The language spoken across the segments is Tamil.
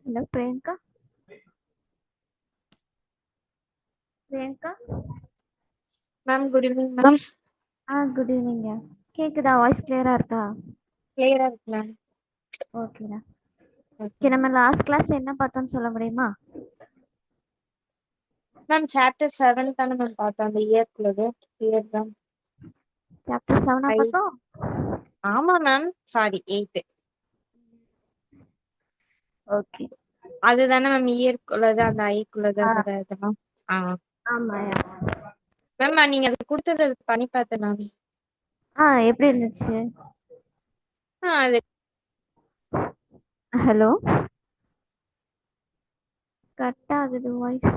Hello, Priyanka. Priyanka. Ma'am good evening ma'am. Good ஈவினிங்க. கேக்குதா? வாய்ஸ் கிளியரா இருக்கா? கிளியரா இருக்கு மேம். ஓகேடா. ஓகே ஓகே, நம்ம லாஸ்ட் கிளாஸ்ல என்ன பார்த்தோம்னு சொல்ல முடியுமா? மேம் சாப்டர் 7 தானே மேம் பார்த்தோம், அந்த இயர்க்குள்ளது. இயர் தான் சாப்டர் 7 8. பார்த்தோம். ஆமா மேம், சாரி 8. ஓகே. அதுதானே மேம் இயர்க்குள்ளது, அந்த ஐக்குள்ளது ஆ, அந்த இதெல்லாம். ஆ ஆமாயா. மேம் நீங்க அது கொடுத்தது பண்ணி பார்த்தேன் மேம். எப்படி இருந்துச்சு? அது ஹலோ, கட் ஆகுது வாய்ஸ்.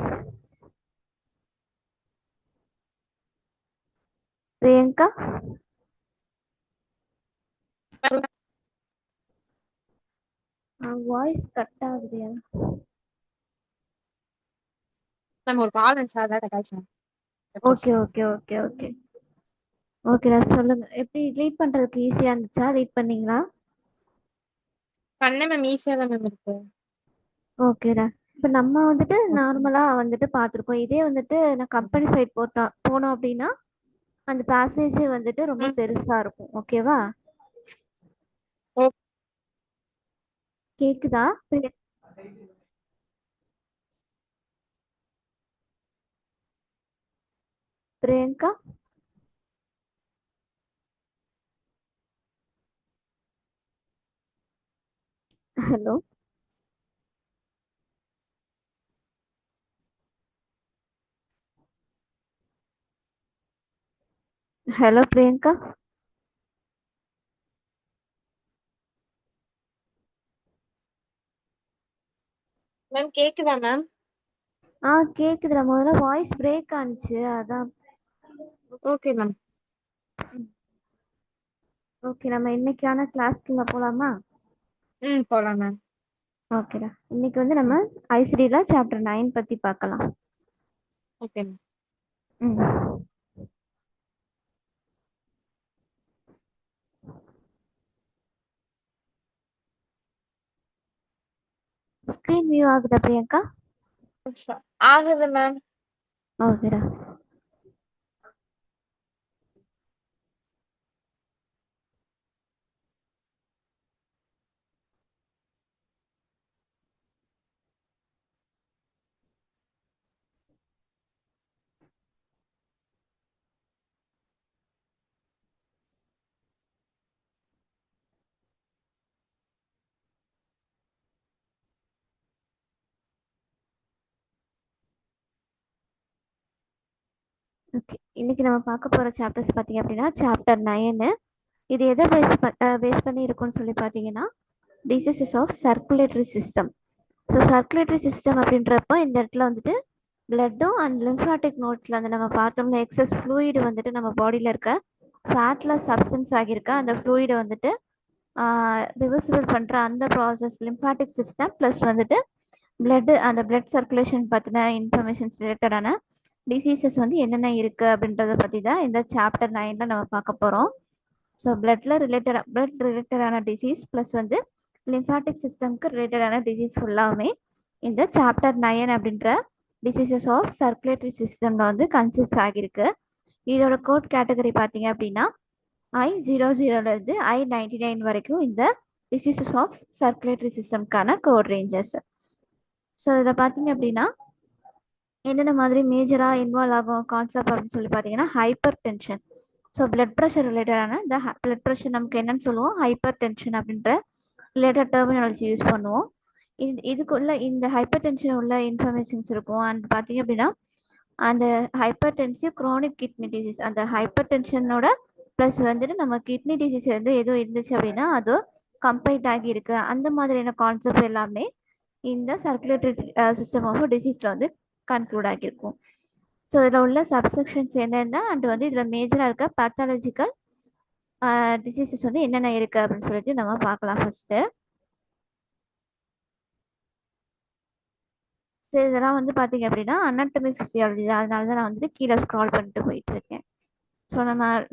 பிரியங்கா. வாய்ஸ் கட் ஆகுதுயா. மேம் ஒரு கால் வந்துச்சு, அதான் கட்டாச்சு ma'am. Okay okay okay okay ஓகேடா, சொல்லுங்க. எப்படி ரீட் பண்றதுக்கு ஈஸியா இருந்துச்சா? ரீட் பண்ணீங்களா? பண்ண மேம், ஈஸியா தான் மேம் இருக்கு. ஓகேடா. இப்போ நம்ம வந்துட்டு நார்மலா வந்துட்டு பார்த்துருக்கோம். இதே வந்துட்டு நான் கம்பெனி சைட் போனோம் அப்படின்னா அந்த பேசேஜே வந்துட்டு ரொம்ப ம் பெருசா இருக்கும். ஓகேவா? ஓகே கேக்குதா? Priyanka. Hello. Hello Priyanka. Ma'am. கேக்குதா மேம்? கேக்குதுடா. முதல்ல வாய்ஸ் பிரேக் ஆனிச்சு, அதான். Okay ma'am. ஓகே, நம்ம இன்னைக்கான கிளாஸ்க்குள்ள போலாமா? போலாம் மேம். ஓகேடா. இன்னைக்கு வந்து நம்ம ஐசிடில சாப்டர் 9 பத்தி பார்க்கலாம். Okay ma'am. ம். ஸ்கிரீன் வியூ ஆகுதா பிரியங்கா? ஆகுது மேம். ஓகேடா. ஓகே, இன்னைக்கு நம்ம பார்க்க போற சாப்டர்ஸ் பார்த்தீங்க அப்படின்னா சாப்டர் 9. இது எதை பேஸ் பண்ணி இருக்கும்னு சொல்லி பார்த்தீங்கன்னா diseases of circulatory system. So circulatory system அப்படின்றப்போ இந்த இடத்துல வந்துட்டு பிளட்டும் அண்ட் லிம்ஃபாட்டிக் நோட்ஸில் அந்த நம்ம பார்த்தோம்னா எக்ஸஸ் ஃப்ளூயிடு வந்துட்டு நம்ம பாடியில் இருக்க ஃபேட்ல சப்ஸ்டன்ஸ் ஆகியிருக்க அந்த ஃப்ளூயிடை வந்துட்டு ரிவர்சிபிள் பண்ணுற அந்த ப்ராசஸ் லிம்ஃபாட்டிக் சிஸ்டம் ப்ளஸ் வந்துட்டு பிளட்டு அந்த பிளட் சர்க்குலேஷன் பற்றின இன்ஃபர்மேஷன்ஸ் ரிலேட்டடான டிசீசஸ் வந்து என்னென்ன இருக்குது அப்படின்றத பற்றி தான் இந்த சாப்டர் 9ல நம்ம பார்க்க போகிறோம். ஸோ பிளட் ரிலேட்டடான டிசீஸ் ப்ளஸ் வந்து லிம்ஃபாட்டிக் சிஸ்டம்க்கு ரிலேட்டடான டிசீஸ் ஃபுல்லாமே இந்த சாப்டர் 9 அப்படின்ற டிசீசஸ் ஆஃப் சர்க்குலேட்டரி சிஸ்டம்ல வந்து கன்சிஸ்ட் ஆகியிருக்கு. இதோட கோட் கேட்டகரி பார்த்தீங்க அப்படின்னா I00லேருந்து I99 வரைக்கும் இந்த டிசீசஸ் ஆஃப் சர்க்குலேட்டரி சிஸ்டம்க்கான கோட் ரேஞ்சஸ். ஸோ இதில் பார்த்தீங்க அப்படின்னா என்னென்ன மாதிரி மேஜராக இன்வால்வ் ஆகும் கான்செப்ட் அப்படின்னு சொல்லி பார்த்தீங்கன்னா hyper tension. So blood pressure ரிலேட்டடான இந்த பிளட் ப்ரெஷர் நமக்கு என்னன்னு சொல்லுவோம், ஹைப்பர் டென்ஷன் அப்படின்ற ரிலேட்டட் டெர்மினாலஜி யூஸ் பண்ணுவோம். இதுக்குள்ள இந்த ஹைப்பர் டென்ஷன் உள்ள இன்ஃபர்மேஷன்ஸ் இருக்கும். அண்ட் பார்த்தீங்க அப்படின்னா அந்த ஹைப்பர் டென்சிவ் க்ரானிக் கிட்னி டிசீஸ், அந்த ஹைப்பர் டென்ஷனோட ப்ளஸ் வந்துட்டு நம்ம கிட்னி டிசீஸ் வந்து எதுவும் இருந்துச்சு அப்படின்னா அது கம்பைட் ஆகி இருக்கு. அந்த மாதிரியான கான்செப்ட் எல்லாமே இந்த சர்க்குலேட்டரி சிஸ்டம் ஆஃப் டிசீஸில் வந்து கன்க்ளூட் ஆகியிருக்கும். ஸோ இதில் உள்ள சப்செக்ஷன்ஸ் என்னென்ன அண்ட் வந்து இதில் மேஜராக இருக்க பேத்தாலஜிக்கல் டிசீசஸ் வந்து என்னென்ன இருக்குது அப்படின்னு சொல்லிட்டு நம்ம பார்க்கலாம் ஃபர்ஸ்ட்டு. ஸோ இதெல்லாம் வந்து பார்த்தீங்க அப்படின்னா அனாட்டமி ஃபிசியாலஜி தான், அதனால தான் நான் வந்துட்டு கீழே ஸ்க்ரால் பண்ணிட்டு போயிட்டு இருக்கேன். ஸோ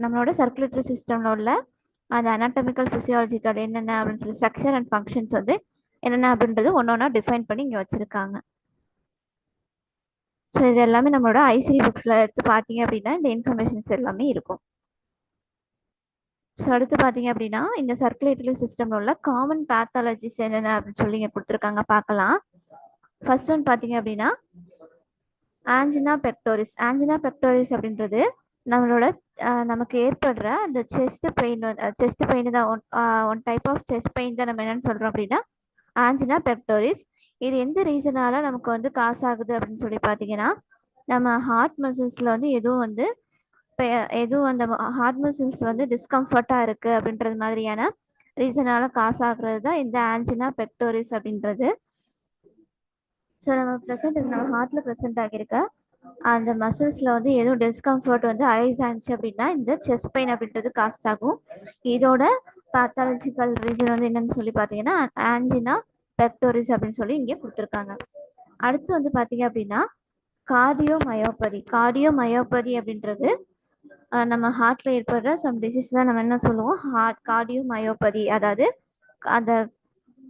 நம்மளோட சர்க்குலேட்டரி சிஸ்டமில் உள்ள அந்த அனாட்டமிக்கல் ஃபிசியாலஜிக்கல் என்னென்ன அப்படின்னு சொல்லி ஸ்ட்ரக்சர் அண்ட் ஃபங்க்ஷன்ஸ் வந்து என்னென்ன அப்படின்றது ஒன்று ஒன்றா டிஃபைன் பண்ணி இங்கே வச்சுருக்காங்க. ஸோ இது எல்லாமே நம்மளோட ஐசிடி புக்ஸில் எடுத்து பார்த்தீங்க அப்படின்னா இந்த இன்ஃபர்மேஷன்ஸ் எல்லாமே இருக்கும். ஸோ அடுத்து பார்த்தீங்க அப்படின்னா இந்த சர்க்குலேட்டரி சிஸ்டம்ல உள்ள காமன் பேத்தாலஜிஸ் என்னென்ன அப்படின்னு சொல்லி இங்கே கொடுத்துருக்காங்க பார்க்கலாம். ஃபர்ஸ்ட் ஒன் பார்த்தீங்க அப்படின்னா ஆஞ்சினா பெக்டோரிஸ். ஆஞ்சினா பெக்டோரிஸ் அப்படின்றது நம்மளோட நமக்கு ஏற்படுற அந்த செஸ்ட் பெயின் தான் one type of chest pain தான் நம்ம என்னன்னு சொல்கிறோம் அப்படின்னா ஆஞ்சினா பெக்டோரிஸ். இது எந்த ரீசனால நமக்கு வந்து காசு ஆகுது அப்படின்னு சொல்லி பார்த்தீங்கன்னா நம்ம ஹார்ட் மசில்ஸில் வந்து எதுவும் அந்த ஹார்ட் மசில்ஸ் வந்து டிஸ்கம்ஃபர்ட்டாக இருக்குது அப்படின்றது மாதிரியான ரீசனால காசு ஆகுறது தான் இந்த ஆஞ்சினா பெக்டோரிஸ் அப்படின்றது. ஸோ நம்ம ஹார்ட்ல ப்ரெசென்ட் ஆகியிருக்க அந்த மசில்ஸ்ல வந்து எதுவும் டிஸ்கம்ஃபர்ட் வந்து அரைஸ் ஆனிச்சு அப்படின்னா இந்த செஸ்ட் பெயின் அப்படின்றது காஸ்ட் ஆகும். இதோட பேத்தாலஜிக்கல் ரீசன் வந்து என்னன்னு சொல்லி பார்த்தீங்கன்னா ஆஞ்சினா பெக்டோரிஸ் அப்படின்னு சொல்லி இங்கே கொடுத்துருக்காங்க. அடுத்து வந்து பார்த்தீங்க அப்படின்னா கார்டியோமயோபதி அப்படின்றது நம்ம ஹார்ட்ல ஏற்படுற சம் டிசீஸ் தான் நம்ம என்ன சொல்லுவோம் கார்டியோமயோபதி. அதாவது அந்த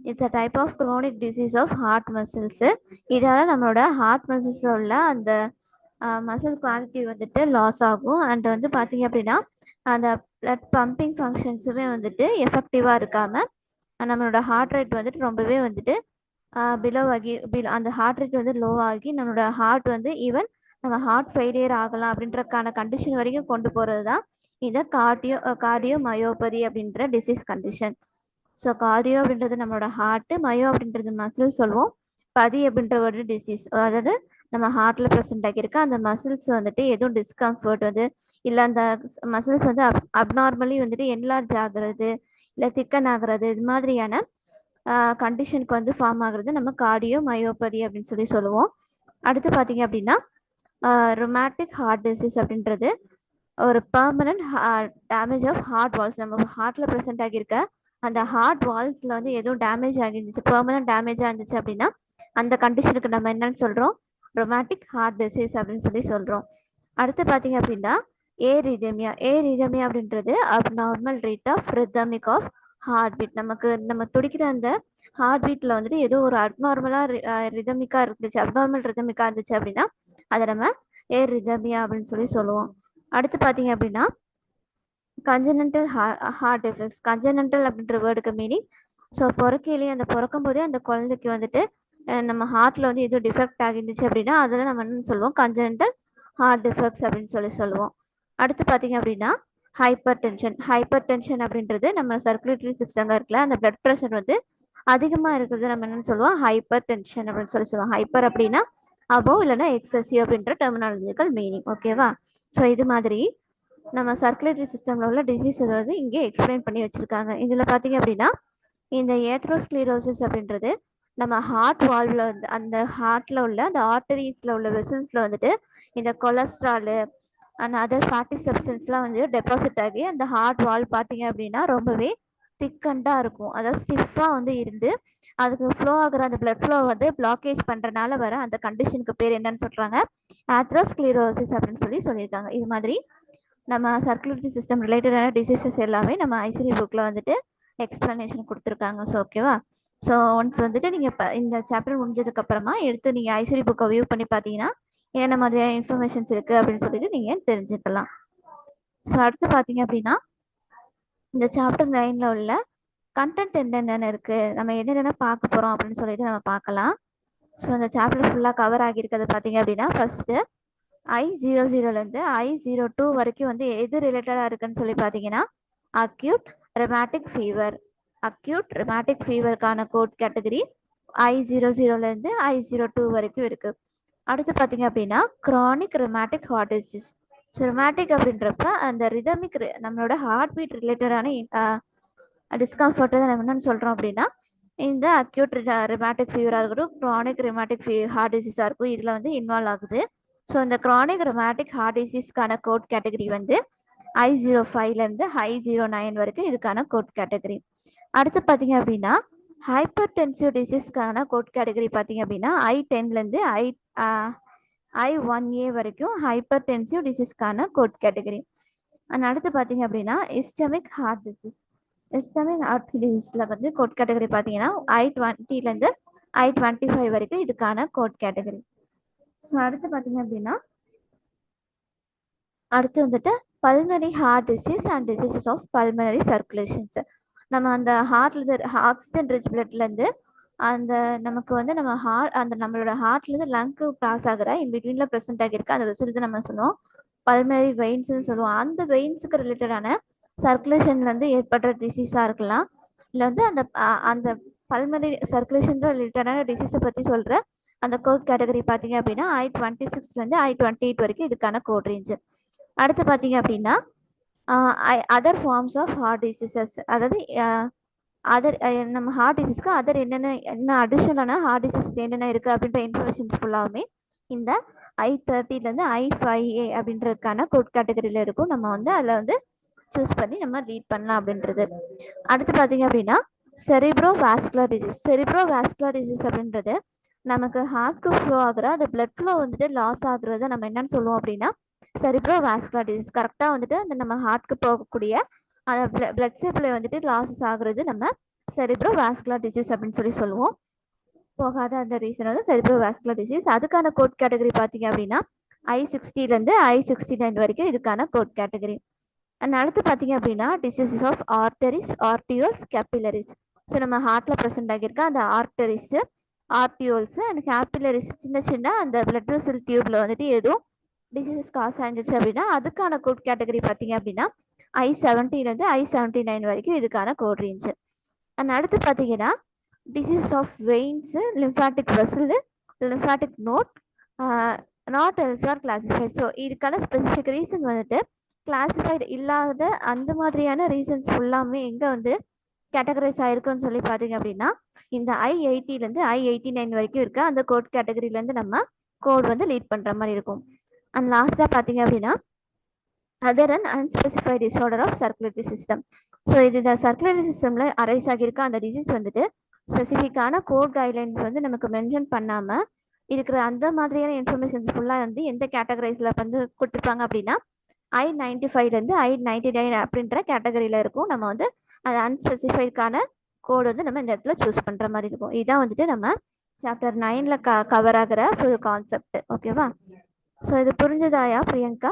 it's a type of chronic disease of heart muscles. இதால நம்மளோட ஹார்ட் மசில்ஸ்ல உள்ள அந்த மசில் குவாலிட்டி வந்துட்டு லாஸ் ஆகும். அண்ட் வந்து பார்த்தீங்க அப்படின்னா அந்த பிளட் பம்பிங் ஃபங்க்ஷன்ஸுமே வந்துட்டு எஃபெக்டிவாக இருக்காம நம்மளோட ஹார்ட் ரேட் வந்துட்டு ரொம்பவே வந்துட்டு பிலோ ஆகி அந்த ஹார்ட் ரேட் வந்து லோ ஆகி நம்மளோட ஹார்ட் வந்து ஈவன் நம்ம ஹார்ட் ஃபெயிலியர் ஆகலாம் அப்படின்றக்கான கண்டிஷன் வரைக்கும் கொண்டு போகிறது தான் இந்த கார்டியோமயோபதி அப்படின்ற டிசீஸ் கண்டிஷன். ஸோ கார்டியோ அப்படின்றது நம்மளோட ஹார்ட்டு, மயோ அப்படின்றது மசில் சொல்லுவோம், பதி அப்படின்ற ஒரு டிசீஸ். அதாவது நம்ம ஹார்ட்ல ப்ரெசென்ட் ஆகியிருக்க அந்த மசில்ஸ் வந்துட்டு எதுவும் டிஸ்கம்ஃபர்ட் வந்து இல்லை அந்த மசில்ஸ் வந்து அப்நார்மலி வந்துட்டு என்லார்ஜ் ஆகுறது இல்லை திக்கன் ஆகுறது இது மாதிரியான கண்டிஷனுக்கு வந்து ஃபார்ம் ஆகுறது நம்ம கார்டியோமயோபதி அப்படின்னு சொல்லி சொல்லுவோம். அடுத்து பார்த்தீங்க அப்படின்னா ரொமாட்டிக் ஹார்ட் டிசீஸ் அப்படின்றது ஒரு permanent damage of heart walls. நம்ம ஹார்ட்ல ப்ரெசென்ட் ஆகியிருக்க அந்த ஹார்ட் வால்ஸ்ல வந்து எதுவும் டேமேஜ் ஆகிருந்துச்சு, பெர்மனன்ட் டேமேஜா இருந்துச்சு அப்படின்னா அந்த கண்டிஷனுக்கு நம்ம என்னன்னு சொல்றோம் ரொமாட்டிக் ஹார்ட் டிசீஸ் அப்படின்னு சொல்லி சொல்றோம். அடுத்து பார்த்தீங்க அப்படின்னா ஏரிதமியா அப்படின்றது abnormal rate of rhythmic of heart beat. நம்ம துடிக்கிற அந்த ஹார்ட் பீட்ல வந்துட்டு ஏதோ ஒரு அப்நார்மல் ரிதமிக்கா இருந்துச்சு அப்படின்னா அதை நம்ம ஏரிதமியா அப்படின்னு சொல்லி சொல்லுவோம். அடுத்து பார்த்தீங்க அப்படின்னா கன்ஜெனண்டல் ஹார்ட் டிஃபெக்ட்ஸ். கன்ஜெனண்டல் அப்படின்ற வேர்டுக்கு மீனிங் ஸோ பிறக்கையிலேயே அந்த பிறக்கும் போதே அந்த குழந்தைக்கு வந்துட்டு நம்ம ஹார்ட்ல வந்து எதுவும் டிஃபெக்ட் ஆகிருந்துச்சு அப்படின்னா அதெல்லாம் நம்ம என்ன சொல்லுவோம் கன்ஜெனண்டல் ஹார்ட் டிஃபெக்ட்ஸ் அப்படின்னு சொல்லி சொல்லுவோம். அடுத்து பார்த்தீங்க அப்படின்னா ஹைப்பர் டென்ஷன் அப்படின்றது நம்ம சர்க்குலேட்டரி சிஸ்டம்ல இருக்கல அந்த பிளட் ப்ரெஷர் வந்து அதிகமாக இருக்கிறது நம்ம என்னன்னு சொல்லுவோம் ஹைப்பர் டென்ஷன் அப்படின்னு சொல்லி சொல்லுவோம். ஹைப்பர் அப்படின்னா அபோவ் இல்லைன்னா எக்ஸசிவ் அப்படின்ற டெர்மினாலஜிக்கல் மீனிங். ஓகேவா? ஸோ இது மாதிரி நம்ம சர்க்குலேட்டரி சிஸ்டம்ல உள்ள டிசீஸஸ் வந்து இங்கே எக்ஸ்பிளைன் பண்ணி வச்சிருக்காங்க. இதுல பாத்தீங்க அப்படின்னா இந்த ஏத்ரோஸ்க்ளீரோசிஸ் அப்படின்றது நம்ம ஹார்ட் வால்வ்ல வந்து அந்த ஹார்ட்ல உள்ள அந்த ஆர்டரிஸ்ல உள்ள வெசல்ஸ்ல வந்துட்டு இந்த கொலஸ்ட்ரால் அண்ட் அதர் ஃபேட்டி சப்ஸ்டன்ஸ்லாம் வந்து டெபாசிட் ஆகி அந்த ஹார்ட் வால் பார்த்தீங்க அப்படின்னா ரொம்பவே திக்கண்டாக இருக்கும். அதாவது ஸ்டிஃபாக வந்து இருந்து அதுக்கு ஃப்ளோ ஆகுற அந்த பிளட் ஃப்ளோ வந்து பிளாக்கேஜ் பண்ணுறதுனால வர அந்த கண்டிஷனுக்கு பேர் என்னன்னு சொல்கிறாங்க ஏத்ரோஸ்க்ளீரோசிஸ் அப்படின்னு சொல்லியிருக்காங்க. இது மாதிரி நம்ம சர்க்குலேட்டரி சிஸ்டம் ரிலேட்டடான டிசீசஸ் எல்லாமே நம்ம ஐசிடி புக்கில் வந்துட்டு எக்ஸ்பிளனேஷன் கொடுத்துருக்காங்க. ஸோ ஓகேவா? ஸோ ஒன்ஸ் வந்துட்டு நீங்கள் இப்போ இந்த சாப்டர் முடிஞ்சதுக்கு அப்புறமா எடுத்து நீங்கள் ஐசிடி புக்கை வியூ பண்ணி பார்த்தீங்கன்னா என்ன மாதிரியான இன்ஃபர்மேஷன்ஸ் இருக்குது அப்படின்னு சொல்லிட்டு நீங்கள் தெரிஞ்சுக்கலாம். ஸோ அடுத்து பார்த்தீங்க அப்படின்னா இந்த சாப்டர் 9ல் உள்ள கண்டென்ட் என்னென்ன இருக்குது, நம்ம என்னென்ன பார்க்க போகிறோம் அப்படின்னு சொல்லிட்டு நம்ம பார்க்கலாம். ஸோ இந்த சாப்டர் ஃபுல்லாக கவர் ஆகியிருக்கிறது பார்த்தீங்க அப்படின்னா ஃபர்ஸ்ட்டு I00லேருந்து I02 வரைக்கும் வந்து எது ரிலேட்டடாக இருக்குன்னு சொல்லி பார்த்தீங்கன்னா அக்யூட் ரெமாட்டிக் ஃபீவருக்கான கோட் கேட்டகரி I00லேருந்து I02 வரைக்கும் இருக்கு. அடுத்து பார்த்தீங்க அப்படின்னா கிரானிக் ரெமாட்டிக் ஹார்ட் டிசீஸ். ஸோ ரெமாட்டிக் அப்படின்றப்ப அந்த ரிதமிக் நம்மளோட ஹார்ட் பீட் ரிலேட்டடான டிஸ்கம்ஃபர்ட் தான் நம்ம என்னன்னு சொல்கிறோம் அப்படின்னா இந்த அக்யூட் ரெமாட்டிக் ஃபீவராக இருக்கட்டும் க்ரானிக் ரெமாட்டிக் ஹார்ட் டிசீஸாக இருக்கும் இதில் வந்து இன்வால்வ் ஆகுது. ஸோ இந்த க்ரானிக் ரெமாட்டிக் ஹார்ட் டிசீஸ்க்கான கோட் கேட்டகரி வந்து I05லேருந்து I09 வரைக்கும் இதுக்கான கோட் கேட்டகரி. அடுத்து பார்த்தீங்க அப்படின்னா ஹைப்பர் டென்சிவ் டிசீஸ்க்கான கோட் கேட்டகரி பார்த்தீங்க அப்படின்னா I10லேருந்து I1A வரைக்கும் ஹைப்பர் டென்சிவ் டிசீஸ்க்கான கோட் கேட்டகரி. அண்ட் அடுத்து பார்த்தீங்க அப்படின்னா இஸ்டமிக் ஹார்ட் டிசீஸ். இஸ்லாமிக் ஹார்ட் டிசீஸ்ல வந்து கோட் கேட்டகரி பார்த்தீங்கன்னா I-20லேருந்து I-25 வரைக்கும் இதுக்கான கோட் கேட்டகரி. ஸோ அடுத்து பார்த்தீங்க அப்படின்னா அடுத்து வந்துட்டு pulmonary heart disease and diseases of pulmonary circulations. நம்ம அந்த ஹார்ட்ல ஆக்சிஜன் ரிச் பிளட்லேருந்து அந்த நமக்கு வந்து நம்ம அந்த நம்மளோட ஹார்ட்லேருந்து லங்க்கு கிராஸ் ஆகிற இன் பிட்வீன்ல ப்ரெசென்ட் ஆகியிருக்க அந்த வெசல்ஸ் நம்ம சொல்லுவோம் பல்மனரி வெயின்ஸ்னு சொல்லுவோம். அந்த வெயின்ஸுக்கு ரிலேட்டடான சர்க்குலேஷன்லேருந்து ஏற்படுற டிசீஸாக இருக்கலாம், இல்லை வந்து அந்த அந்த பல்மனரி சர்க்குலேஷன் ரிலேட்டடான டிசீஸை பற்றி சொல்கிற அந்த கோட் கேட்டகரி பார்த்தீங்க அப்படின்னா I-26லேருந்து I-28 வரைக்கும் இதுக்கான கோட் ரேஞ்சு. அடுத்து பார்த்தீங்க அப்படின்னா other forms of heart diseases, அதாவது அதர் நம்ம ஹார்ட் டிசீஸ்க்கு அதர் என்ன அடிஷனலான ஹார்ட் டிசீஸ் என்னென்ன இருக்குது அப்படின்ற இன்ஃபர்மேஷன்ஸ் ஃபுல்லாகவே இந்த I-30லேருந்து I-5A அப்படின்றதுக்கான கோட் கேட்டகரியில் இருக்கும். நம்ம வந்து அதில் வந்து சூஸ் பண்ணி நம்ம ரீட் பண்ணலாம் அப்படின்றது. அடுத்து பார்த்தீங்க அப்படின்னா cerebro vascular disease. Cerebro vascular disease அப்படின்றது நமக்கு ஹார்ட்க்கு ஃப்ளோ ஆகுற அந்த பிளட் ஃப்ளோ வந்துட்டு லாஸ் ஆகுறத நம்ம என்னன்னு சொல்லுவோம் அப்படின்னா செரிப்ரோ வாஸ்குலர் டிசீஸ். கரெக்டாக வந்துட்டு அந்த நம்ம ஹார்ட்க்கு போகக்கூடிய அந்த பிளட் சப்ளை வந்துட்டு லாஸஸ் ஆகுறது நம்ம செரிப்ரோ வாஸ்குலர் டிசீஸ் அப்படின்னு சொல்லுவோம். போகாத அந்த ரீசன் வந்து செரிப்ரோ வாஸ்குலர் டிசீஸ். அதுக்கான கோட் கேட்டகரி பார்த்தீங்க அப்படின்னா I-60லேருந்து I-69 வரைக்கும் இதுக்கான கோட் கேட்டகரி. அண்ட் அடுத்து பார்த்தீங்க அப்படின்னா diseases of arteries, arterioles, capillaries. So நம்ம ஹார்ட்டில் ப்ரெசென்ட் ஆகியிருக்க அந்த ஆர்டரிஸு, ஆர்டியோல்ஸு அண்ட் கேப்பிலரிஸ் சின்ன சின்ன அந்த பிளட் வெசல் டியூப்ல வந்துட்டு எதுவும் டிசீசஸ் காஸ் ஆயிருந்துச்சு அப்படின்னா அதுக்கான கோட் கேட்டகரி பார்த்தீங்க அப்படின்னா I-70லேருந்து I-79 வரைக்கும் இதுக்கான கோட் ரேஞ்சு. அண்ட் அடுத்து பார்த்தீங்கன்னா disease of veins, lymphatic vessel, lymphatic node, not elsewhere classified. So இதுக்கான ஸ்பெசிஃபிக் ரீசன் வந்துட்டு கிளாசிஃபைடு இல்லாத அந்த மாதிரியான ரீசன்ஸ் ஃபுல்லாமே எங்கே வந்து கேட்டகரைஸ் ஆயிருக்குன்னு சொல்லி பார்த்தீங்க அப்படின்னா இந்த I-80லேருந்து I-89 வரைக்கும் இருக்க அந்த கோட் கேட்டகரியிலேருந்து நம்ம கோட் வந்து லீட் பண்ணுற மாதிரி இருக்கும். அண்ட் லாஸ்ட்டாக பார்த்தீங்க அப்படின்னா other and unspecified disorder of circulatory system. So இது இந்த சர்க்குலேட்டரி சிஸ்டமில் அரைஸ் ஆகியிருக்க அந்த டிசீஸ் வந்துட்டு ஸ்பெசிஃபிக்கான கோட் கைட்லைன்ஸ் வந்து நமக்கு மென்ஷன் பண்ணாமல் இருக்கிற அந்த மாதிரியான இன்ஃபர்மேஷன்ஸ் ஃபுல்லாக வந்து எந்த கேட்டகரைஸில் வந்து கொடுத்துருப்பாங்க அப்படின்னா I-95லேருந்து I-99 அப்படின்ற கேட்டகரியில் இருக்கும். நம்ம வந்து அது அன்ஸ்பெசிஃபைடுக்கான கோடு வந்து நம்ம இந்த இடத்துல சூஸ் பண்ணுற மாதிரி இருக்கும். இதுதான் வந்துட்டு நம்ம சாப்டர் 9ல் கவர் ஆகிற ஃபுல் கான்செப்ட். ஓகேவா? ஸோ இது புரிஞ்சதாயா பிரியங்கா?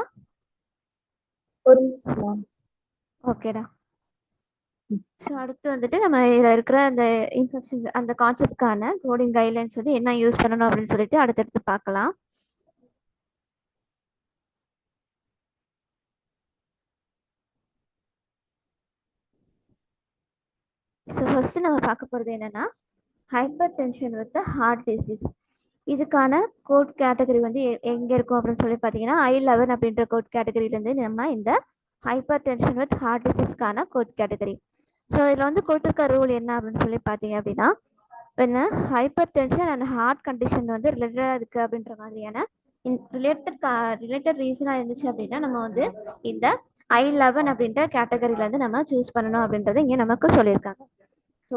ஓகேடா. ஸோ அடுத்து வந்துட்டு நம்ம இதில் இருக்கிற அந்த இன்ஸ்ட்ரக்ஷன் அந்த கான்செப்ட்கான கோடிங் கைட்லைன்ஸ் வந்து என்ன யூஸ் பண்ணணும் அப்படின்னு சொல்லிட்டு அடுத்தடுத்து பார்க்கலாம். ஸோ ஃபர்ஸ்ட் நம்ம பார்க்க போகிறது என்னன்னா hyper tension with heart disease. இதுக்கான கோட் கேட்டகரி வந்து எங்கே இருக்கும் அப்படின்னு சொல்லி பார்த்தீங்கன்னா I-11 அப்படின்ற கோட் கேட்டகரியிலேருந்து நம்ம இந்த ஹைப்பர் டென்ஷன் வித் ஹார்ட் டிசீஸ்க்கான கோட் கேட்டகரி. ஸோ இதில் வந்து கொடுத்துருக்க ரூல் என்ன அப்படின்னு சொல்லி பார்த்தீங்க அப்படின்னா என்ன hypertension and heart condition வந்து ரிலேட்டடாக இருக்குது அப்படின்ற மாதிரியான ரிலேட்டட் ரீசனாக இருந்துச்சு அப்படின்னா நம்ம வந்து இந்த I-11 அப்படின்ற கேட்டகரியிலேருந்து நம்ம சூஸ் பண்ணணும் அப்படின்றது இங்கே நமக்கு சொல்லியிருக்காங்க. ஸோ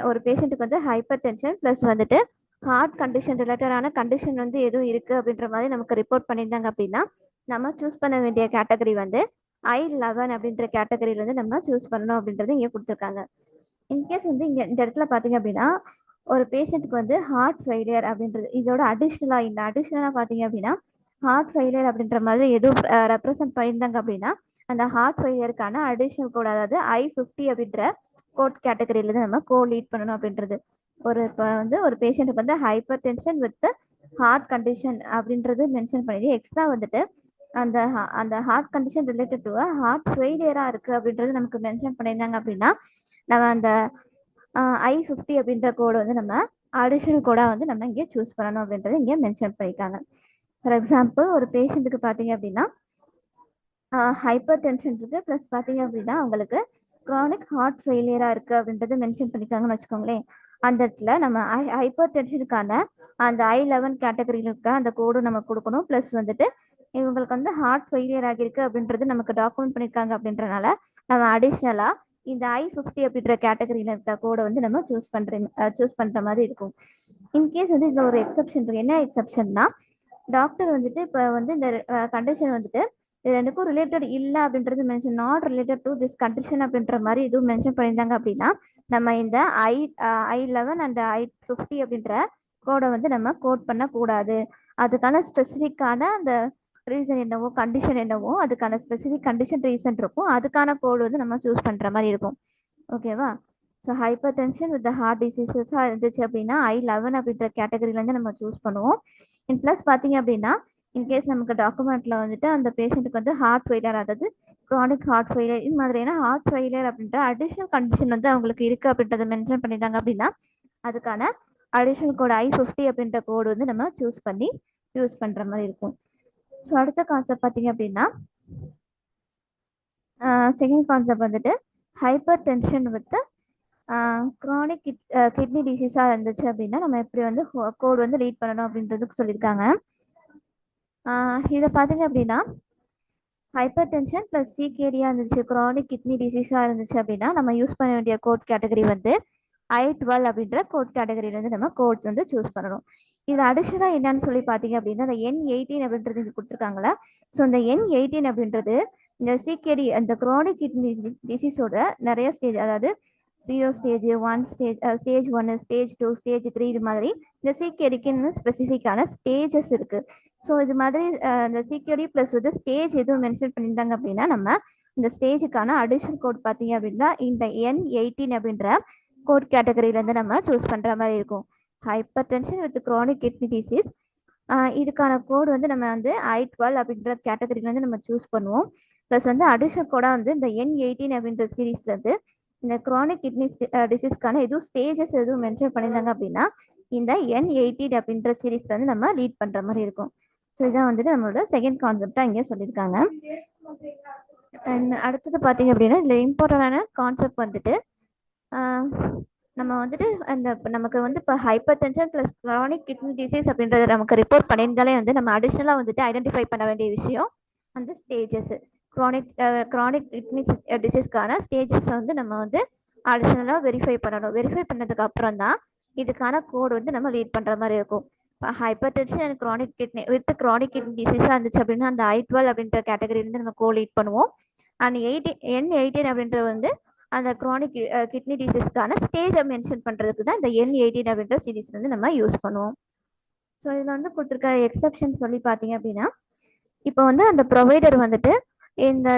ஒரு பேஷண்ட்டுக்கு வந்து ஹைப்பர் டென்ஷன் ப்ளஸ் வந்துட்டு ஹார்ட் கண்டிஷன் ரிலேட்டடான கண்டிஷன் வந்து எதுவும் இருக்குது அப்படின்ற மாதிரி நமக்கு ரிப்போர்ட் பண்ணியிருந்தாங்க அப்படின்னா நம்ம சூஸ் பண்ண வேண்டிய கேட்டகரி வந்து I-11 அப்படின்ற கேட்டகரியிலேருந்து நம்ம சூஸ் பண்ணணும் அப்படின்றது இங்கே கொடுத்துருக்காங்க. இன்கேஸ் வந்து இங்கே இந்த இடத்துல பார்த்தீங்க அப்படின்னா ஒரு பேஷண்ட்டுக்கு வந்து ஹார்ட் ஃபெயிலியர் அப்படின்றது இதோட அடிஷ்னலாக பார்த்தீங்க அப்படின்னா ஹார்ட் ஃபெயிலியர் அப்படின்ற மாதிரி எதுவும் ரெப்ரசன்ட் பண்ணியிருந்தாங்க அப்படின்னா அந்த ஹார்ட் ஃபெயிலியருக்கான அடிஷ்னல் கோட் அதாவது I-50 அப்படின்ற கோட் கேட்டகரியிலேருந்து நம்ம லீட் பண்ணணும் அப்படின்றது. இப்போ வந்து ஒரு பேஷண்ட்டுக்கு வந்து hyper tension with heart condition அப்படின்றது மென்ஷன் பண்ணி எக்ஸ்ட்ரா வந்துட்டு அந்த heart condition related to heart ஃபெயிலியராக இருக்குது அப்படின்றது நமக்கு மென்ஷன் பண்ணியிருந்தாங்க அப்படின்னா நம்ம அந்த I-50 அப்படின்ற கோடை வந்து நம்ம அடிஷனல் கோடாக வந்து நம்ம இங்கே சூஸ் பண்ணணும் அப்படின்றது இங்கே மென்ஷன் பண்ணியிருக்காங்க. ஃபார் எக்ஸாம்பிள் ஒரு பேஷண்ட்டுக்கு பார்த்தீங்க அப்படின்னா ஹைப்பர் டென்ஷன் இருக்குது ப்ளஸ் பார்த்தீங்க அப்படின்னா அவங்களுக்கு க்ரானிக் ஹார்ட் ஃபெயிலியராக இருக்குது அப்படின்றது மென்ஷன் பண்ணியிருக்காங்கன்னு வச்சுக்கோங்களேன். அந்த இடத்துல நம்ம ஹைப்பர் டென்ஷனுக்கான அந்த I-11 கேட்டகரியிலுக்க அந்த கோடும் நம்ம கொடுக்கணும். ப்ளஸ் வந்துட்டு இவங்களுக்கு வந்து ஹார்ட் ஃபெயிலியர் ஆகியிருக்கு அப்படின்றது நமக்கு டாக்குமெண்ட் பண்ணியிருக்காங்க அப்படின்றனால நம்ம அடிஷ்னலாக இந்த I-50 அப்படின்ற கேட்டகரியில் இருக்க கோடை வந்து நம்ம சூஸ் பண்ணுற மாதிரி இருக்கும். இன்கேஸ் வந்து இதில் ஒரு எக்ஸப்ஷன் இருக்கு. என்ன எக்ஸப்ஷன்னா டாக்டர் வந்துட்டு இப்போ வந்து இந்த கண்டிஷன் வந்துட்டு இது ரெண்டுக்கும் ரிலேட்டட் இல்லை அப்படின்றது mention not related to this condition அப்படின்ற மாதிரி இதுவும் மென்ஷன் பண்ணியிருந்தாங்க அப்படின்னா நம்ம இந்த I11 அண்ட் I50 அப்படின்ற கோடை வந்து நம்ம கோட் பண்ணக்கூடாது. அதுக்கான ஸ்பெசிஃபிக்கான அந்த ரீசன் என்னவோ கண்டிஷன் என்னவோ அதுக்கான ஸ்பெசிஃபிக் கண்டிஷன் ரீசன் இருக்கும், அதுக்கான கோடு வந்து நம்ம சூஸ் பண்ணுற மாதிரி இருக்கும். ஓகேவா? So hyper tension with heart டிசீசஸாக இருந்துச்சு அப்படின்னா I11 அப்படின்ற கேட்டகரியிலேருந்து நம்ம சூஸ் பண்ணுவோம். இன் ப்ளஸ் பார்த்தீங்க அப்படின்னா இன்கேஸ் நமக்கு டாக்குமெண்ட்ல வந்துட்டு அந்த பேஷண்ட்டுக்கு வந்து ஹார்ட் ஃபெயிலியர், அதாவது க்ரானிக் ஹார்ட் ஃபெயிலியர் இது மாதிரியான ஹார்ட் ஃபெயிலியர் அப்படின்ற அடிஷனல் கண்டிஷன் வந்து அவங்களுக்கு இருக்கு அப்படின்றத மென்ஷன் பண்ணிட்டாங்க அப்படின்னா அதுக்கான அடிஷனல் கோடு I50 அப்படின்ற கோடு வந்து நம்ம சூஸ் பண்ணி யூஸ் பண்ற மாதிரி இருக்கும். ஸோ அடுத்த கான்செப்ட் பார்த்தீங்க அப்படின்னா செகண்ட் கான்செப்ட் வந்துட்டு hyper tension with chronic kidney டிசீஸாக இருந்துச்சு அப்படின்னா நம்ம எப்படி வந்து கோடு வந்து லீட் பண்ணணும் அப்படின்றதுக்கு சொல்லியிருக்காங்க. இதை பார்த்தீங்க அப்படின்னா ஹைப்பர் டென்ஷன் ப்ளஸ் சிகேடியா இருந்துச்சு, க்ரானிக் கிட்னி டிசீஸாக இருந்துச்சு அப்படின்னா நம்ம யூஸ் பண்ண வேண்டிய கோட் கேட்டகரி வந்து I12 அப்படின்ற கோட் கேட்டகரியிலேருந்து நம்ம கோட்ஸ் வந்து சூஸ் பண்ணணும். இதில் அடிஷனலாக என்னன்னு சொல்லி பார்த்தீங்க அப்படின்னா இந்த N18 அப்படின்றது இது கொடுத்துருக்காங்களா. ஸோ இந்த N18 அப்படின்றது இந்த சிகேடி அந்த க்ரானிக் கிட்னி டிசீஸோட நிறைய ஸ்டேஜ், அதாவது 0 ஸ்டேஜ் 1 ஸ்டேஜ் 1 ஸ்டேஜ் 2 ஸ்டேஜ் 3 இது மாதிரி இந்த சிகேடிக்குன்னு ஸ்பெசிஃபிக்கான ஸ்டேஜஸ் இருக்கு. ஸோ இது மாதிரி இந்த சிகேடி ப்ளஸ் வந்து ஸ்டேஜ் எதுவும் மென்ஷன் பண்ணியிருந்தாங்க அப்படின்னா நம்ம இந்த ஸ்டேஜுக்கான அடிஷனல் கோட் பார்த்தீங்க அப்படின்னா இந்த N18 அப்படின்ற கோட் கேட்டகரியிலேருந்து நம்ம சூஸ் பண்ணுற மாதிரி இருக்கும். Hyper tension with chronic kidney disease இதுக்கான கோடு வந்து நம்ம வந்து I12 அப்படின்ற கேட்டகரியிலேருந்து நம்ம சூஸ் பண்ணுவோம். ப்ளஸ் வந்து அடிஷனல் கோடாக வந்து இந்த N18 அப்படின்ற சீரீஸ்லேருந்து இந்த க்ரானிக் கிட்னி டிசீஸ்க்கான எதுவும் ஸ்டேஜஸ் எதுவும் மென்ஷன் பண்ணியிருந்தாங்க அப்படின்னா இந்த N18 அப்படின்ற சீரீஸ்ல வந்து நம்ம லீட் பண்ணுற மாதிரி இருக்கும். ஸோ இதான் வந்துட்டு நம்மளோட செகண்ட் கான்செப்டாக இங்கே சொல்லியிருக்காங்க. அடுத்தது பார்த்தீங்க அப்படின்னா இதில் இம்பார்ட்டண்டான கான்செப்ட் வந்துட்டு நம்ம வந்துட்டு அந்த நமக்கு வந்து இப்போ hyper tension plus chronic kidney disease அப்படின்றத நமக்கு ரிப்போர்ட் பண்ணியிருந்தாலே வந்து நம்ம அடிஷ்னலாக வந்துட்டு ஐடென்டிஃபை பண்ண வேண்டிய விஷயம் அந்த ஸ்டேஜஸ். க்ரானிக் கிட்னி டிசீஸ்க்கான ஸ்டேஜஸ் வந்து நம்ம வந்து அடிஷ்னலாக வெரிஃபை பண்ணணும். வெரிஃபை பண்ணதுக்கு அப்புறம் தான் இதுக்கான கோடு வந்து நம்ம லீட் பண்ணுற மாதிரி இருக்கும். Hypertension and chronic kidney with chronic kidney டிசீஸாக இருந்துச்சு அப்படின்னா அந்த I12 அப்படின்ற கேட்டகரியிலேருந்து நம்ம கோ லீட் பண்ணுவோம். அண்ட் N18 அப்படின்றது வந்து அந்த க்ரானிக் கிட்னி டிசீஸ்க்கான ஸ்டேஜை மென்ஷன் பண்ணுறதுக்கு தான் இந்த N18 அப்படின்ற சீரீஸ் வந்து நம்ம யூஸ் பண்ணுவோம். ஸோ இதில் வந்து கொடுத்துருக்க எக்ஸப்ஷன் சொல்லி பார்த்தீங்க அப்படின்னா இப்போ வந்து அந்த ப்ரொவைடர் வந்துட்டு இந்த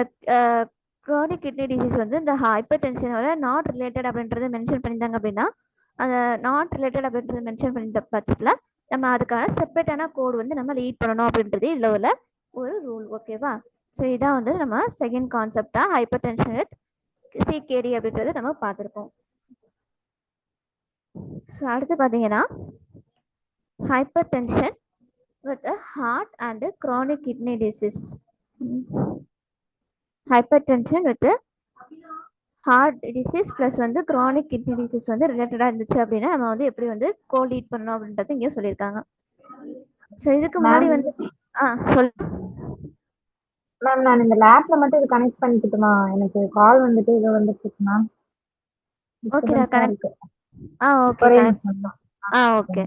க்ரானிக் கிட்னி டிசீஸ் வந்து இந்த ஹைப்பர் டென்ஷனோட நாட் ரிலேட்டட் அப்படின்றத மென்ஷன் பண்ணியிருந்தாங்க அப்படின்னா அந்த நாட் ரிலேட்டட் அப்படின்றத மென்ஷன் பண்ணியிருந்த பட்சத்தில் நம்ம அதுக்கான செப்பரேட்டான கோடு வந்து நம்ம லீட் பண்ணணும் அப்படின்றது இதில் உள்ள ஒரு ரூல். ஓகேவா? ஸோ இதான் வந்து நம்ம செகண்ட் கான்செப்டாக ஹைப்பர் டென்ஷன் வித் சிகேடி அப்படின்றத நம்ம பார்த்துருக்கோம். ஸோ அடுத்து பார்த்தீங்கன்னா hyper tension with heart and chronic kidney disease. Hyper tension with heart disease plus வந்து க்ரானிக் கிட்னி டிசீஸ் வந்து ரிலேட்டடாக இருந்துச்சு அப்படின்னா நம்ம வந்து எப்படி வந்து கோ லீட் பண்ணணும் அப்படின்றது இங்கே சொல்லியிருக்காங்க. ஸோ இதுக்கு முன்னாடி வந்து சொல் மேம். நான் இந்த லேப்ல மட்டும் இது கனெக்ட் பண்ணிக்கிட்டுமா? எனக்கு கால் வந்துட்டு இது வந்துட்டு இருக்கு மேம். ஓகே நான் connect okay connect okay.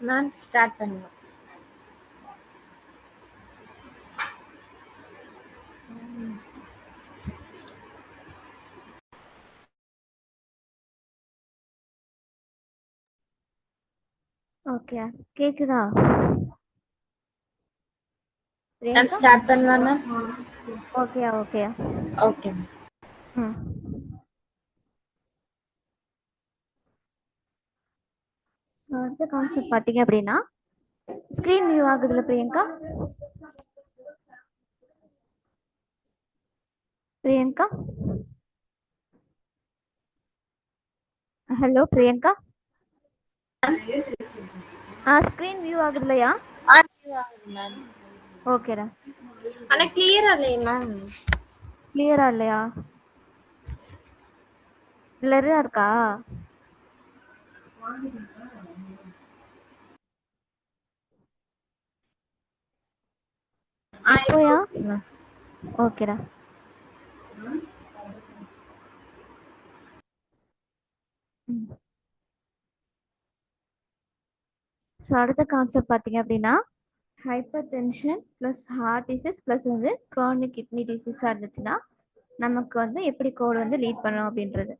Ma'am start பண்ணுங்க. ஓகே கேக்குதா மேம் பிரியங்கா? ஸ்டார்ட் பண்ணலாம் ma'am. Okay okay. Okay ma'am. ம். அடுத்த கான்செப்ட் பார்த்தீங்க அப்படின்னா ஸ்க்ரீன் வியூ ஆகுதுல Priyanka? Priyanka? Hello Priyanka? Screen view ஆகுதுலையா? ஆகுது மேம். ஓகேடா. ஆனா கிளியரா இல்லையே மேம். கிளியரா இல்லையா? பிளரா இருக்கா? இப்போயா? ஓகேடா. ஸோ அடுத்த கான்செப்ட் பார்த்தீங்க அப்படின்னா hyper tension plus heart disease plus வந்து க்ரானிக் கிட்னி டிசீஸாக இருந்துச்சுன்னா நமக்கு வந்து எப்படி கோட் வந்து லீட் பண்ணணும் அப்படின்றது.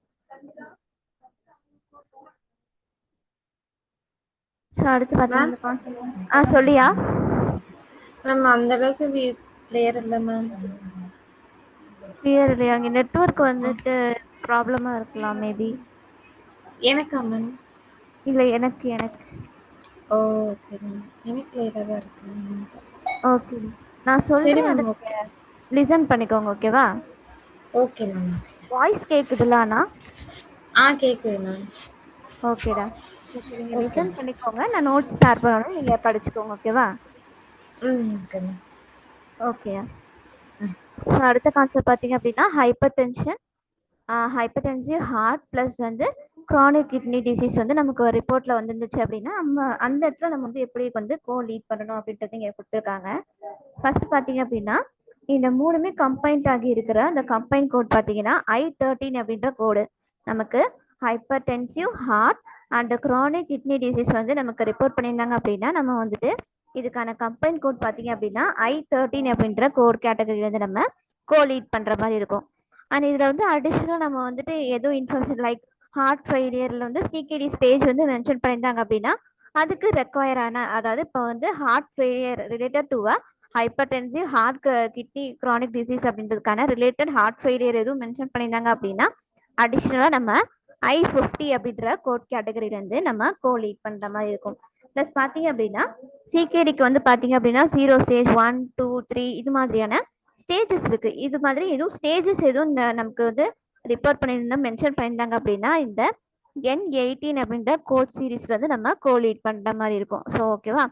ஸோ அடுத்து பார்த்தீங்கன்னா கான்செப்ட் சொல்லியா மேம் அந்த அளவுக்கு கிளியர் இல்லை மேம். கிளியர் இல்லையா? அங்கே நெட்வொர்க் வந்துட்டு ப்ராப்ளமாக இருக்கலாம் மேபி. எனக்கா மேம்? இல்லை எனக்கு எனக்கு ஓகே மேம். எனக்கு கிளியராக தான் இருக்கு மேம். ஓகே நான் சரி சொல்கிறேன், மேம். அதுக்கு ஓகே லிசன் பண்ணிக்கோங்க ஓகேவா? Okay ma'am. வாய்ஸ் கேட்குதுல்ல அண்ணா? கேட்குது மேம். ஓகேடா. ஓகே நீங்கள் ஓகே லிசன் மேம். பண்ணிக்கோங்க, நான் நோட்ஸ் ஷேர் பண்ணணும், நீங்கள் படிச்சுக்கோங்க ஓகேவா? Okay ma'am. ஓகே. ஸோ அடுத்த கான்செப்ட் பார்த்தீங்க அப்படின்னா hypertension hypertensive heart plus வந்து க்ரானிக் கிட்னி டிசீஸ் வந்து நமக்கு ஒரு ரிப்போர்ட்டில் வந்துருந்துச்சு அப்படின்னா நம்ம அந்த இடத்துல நம்ம வந்து எப்படி வந்து லீட் பண்ணணும் அப்படின்றது இங்கே கொடுத்துருக்காங்க. ஃபர்ஸ்ட் பார்த்தீங்க அப்படின்னா இந்த மூணுமே கம்பைன்ட் ஆகி இருக்கிற அந்த கம்பைன் கோட் பார்த்தீங்கன்னா I13 அப்படின்ற கோடு நமக்கு hypertensive heart and chronic kidney disease வந்து நமக்கு ரிப்போர்ட் பண்ணியிருந்தாங்க அப்படின்னா நம்ம வந்துட்டு இதுக்கான கம்பைன் கோட் பார்த்தீங்க அப்படின்னா I13 அப்படின்ற கோட் கேட்டகரி வந்து நம்ம லீட் பண்ணுற மாதிரி இருக்கும். அண்ட் இதில் வந்து அடிஷ்னலாக நம்ம வந்துட்டு எதுவும் இன்ஃபர்மேஷன் லைக் ஹார்ட் ஃபெயிலியரில் வந்து சிகேடி ஸ்டேஜ் வந்து மென்ஷன் பண்ணியிருந்தாங்க அப்படின்னா அதுக்கு ரெக்வயர் ஆன அதாவது இப்போ வந்து heart failure related to hypertensive heart kidney chronic disease அப்படின்றதுக்கான ரிலேட்டட் ஹார்ட் ஃபெயிலியர் எதுவும் மென்ஷன் பண்ணியிருந்தாங்க அப்படின்னா அடிஷ்னலாக நம்ம I50 அப்படின்ற கோட் கேட்டகரியிலேருந்து நம்ம லீட் பண்ணுற மாதிரி இருக்கும். ப்ளஸ் பார்த்தீங்க அப்படின்னா சிகேடிக்கு வந்து பார்த்தீங்க அப்படின்னா 0 ஸ்டேஜ் 1 2 3 இது மாதிரியான ஸ்டேஜஸ் இருக்கு. இது மாதிரி எதுவும் ஸ்டேஜஸ் எதுவும் நமக்கு வந்து ரிப்போர்ட் பண்ணியிருந்தா மென்ஷன் பண்ணியிருந்தாங்க அப்படின்னா இந்த N18 அப்படின்ற கோட் சீரீஸ்ல வந்து நம்ம லீட் பண்ற மாதிரி இருக்கும். ஸோ ஓகேவா?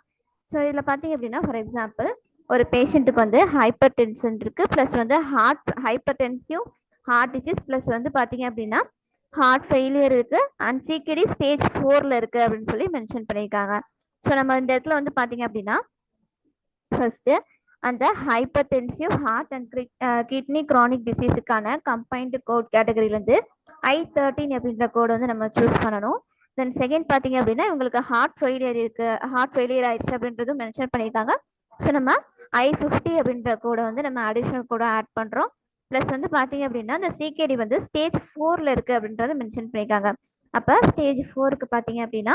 ஸோ இதில் பார்த்தீங்க அப்படின்னா ஃபார் எக்ஸாம்பிள் ஒரு பேஷண்ட்டுக்கு வந்து ஹைப்பர் டென்ஷன் இருக்கு ப்ளஸ் வந்து ஹைப்பர் டென்சிவ் ஹார்ட் டிசீஸ் ப்ளஸ் வந்து பார்த்தீங்க அப்படின்னா ஹார்ட் ஃபெயிலியர் இருக்கு அண்ட் சிகேடி ஸ்டேஜ் 4ல இருக்கு அப்படின்னு சொல்லி மென்ஷன் பண்ணியிருக்காங்க. ஸோ நம்ம இந்த இடத்துல வந்து பார்த்தீங்க அப்படின்னா ஃபர்ஸ்ட் அந்த hypertensive heart and kidney chronic டிசீஸுக்கான கம்பைன்டு கோட் கேட்டகரியிலேருந்து I13 அப்படின்ற கோட் வந்து நம்ம சூஸ் பண்ணணும். தென் செகண்ட் பார்த்தீங்க அப்படின்னா இவங்களுக்கு ஹார்ட் ஃபெயிலியர் இருக்கு, ஹார்ட் ஃபெயிலியர் ஆயிடுச்சு அப்படின்றதும் மென்ஷன் பண்ணியிருக்காங்க. ஸோ நம்ம I50 அப்படின்ற கோடை வந்து நம்ம அடிஷனல் கோட ஆட் பண்ணுறோம். ப்ளஸ் வந்து பார்த்தீங்க அப்படின்னா இந்த சிகேடி வந்து ஸ்டேஜ் 4ல இருக்கு அப்படின்றத மென்ஷன் பண்ணியிருக்காங்க. அப்போ ஸ்டேஜ் 4க்கு பார்த்தீங்க அப்படின்னா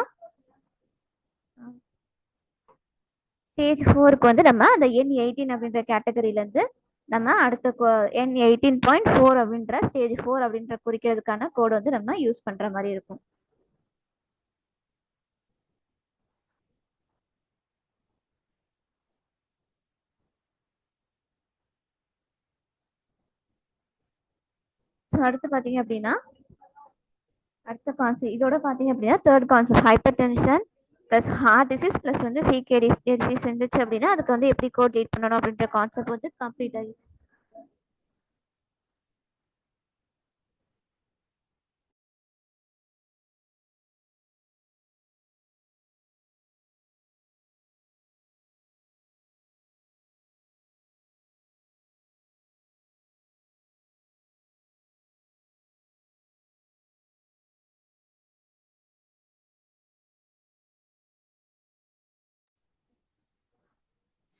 ஸ்டேஜ் 4க்கு வந்து நம்ம அந்த N18 அப்படின்ற கேட்டகரியிலேருந்து நம்ம அடுத்த N18.4 அப்படின்ற ஸ்டேஜ் 4 அப்படின்ற குறிக்கிறதுக்கான கோடு வந்து நம்ம யூஸ் பண்ற மாதிரி இருக்கும். ஸோ அடுத்து பார்த்தீங்க அப்படின்னா அடுத்த கான்செப்ட் இதோட பார்த்தீங்க அப்படின்னா third concept hyper tension plus heart disease plus வந்து சிகேடி டிசீஸ் இருந்துச்சு அப்படின்னா அதுக்கு வந்து எப்படி கோட் லீட் பண்ணணும் அப்படின்ற கான்செப்ட் வந்து கம்ப்ளீட் ஆகிடுச்சு.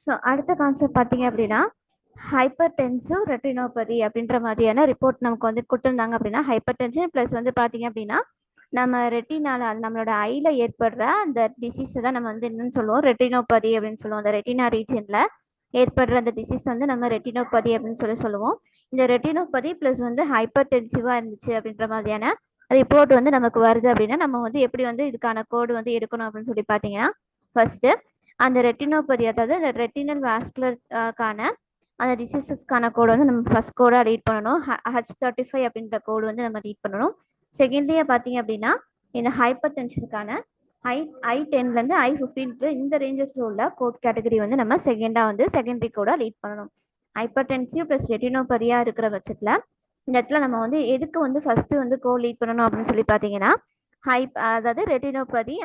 ஸோ அடுத்த கான்செப்ட் பார்த்தீங்க அப்படின்னா ஹைப்பர் டென்சிவ் ரெட்டினோபதி அப்படின்ற மாதிரியான ரிப்போர்ட் நமக்கு வந்து கொடுத்துருந்தாங்க அப்படின்னா ஹைப்பர் டென்ஷன் ப்ளஸ் வந்து பார்த்தீங்க அப்படின்னா நம்ம ரெட்டினால நம்மளோட ஐல ஏற்படுற அந்த டிசீஸை தான் நம்ம வந்து என்னன்னு சொல்லுவோம் ரெட்டினோபதி அப்படின்னு சொல்லுவோம். அந்த ரெட்டினா ரீஜன்ல ஏற்படுற அந்த டிசீஸ் வந்து நம்ம ரெட்டினோபதி அப்படின்னு சொல்லுவோம். இந்த ரெட்டினோபதி ப்ளஸ் வந்து ஹைப்பர் டென்சிவா இருந்துச்சு அப்படின்ற மாதிரியான ரிப்போர்ட் வந்து நமக்கு வருது அப்படின்னா நம்ம வந்து எப்படி வந்து இதுக்கான கோடு வந்து எடுக்கணும் அப்படின்னு சொல்லி பார்த்தீங்கன்னா ஃபர்ஸ்ட் அந்த ரெட்டினோபதி அதாவது அந்த ரெட்டினல் வாஸ்குலர்கான அந்த டிசீசஸ்க்கான கோடு வந்து நம்ம ஃபர்ஸ்ட் கோடாக ரீட் பண்ணணும். H35 அப்படின்ற கோடு வந்து நம்ம ரீட் பண்ணணும். செகண்ட்லியா பார்த்தீங்க அப்படின்னா இந்த ஹைப்பர் டென்ஷனுக்கான I10லேருந்து I15 இந்த ரேஞ்சஸ்ல உள்ள கோட் கேட்டகரி வந்து நம்ம வந்து செகண்டரி கோடாக ரீட் பண்ணணும். ஹைப்பர் டென்சிவ் ப்ளஸ் ரெட்டினோபதியா இருக்கிற பட்சத்தில் இந்த இடத்துல நம்ம வந்து எதுக்கு வந்து ஃபர்ஸ்ட் வந்து கோட் லீட் பண்ணணும் அப்படின்னு சொல்லி பார்த்தீங்கன்னா அதாவது ரெட்டினோபதி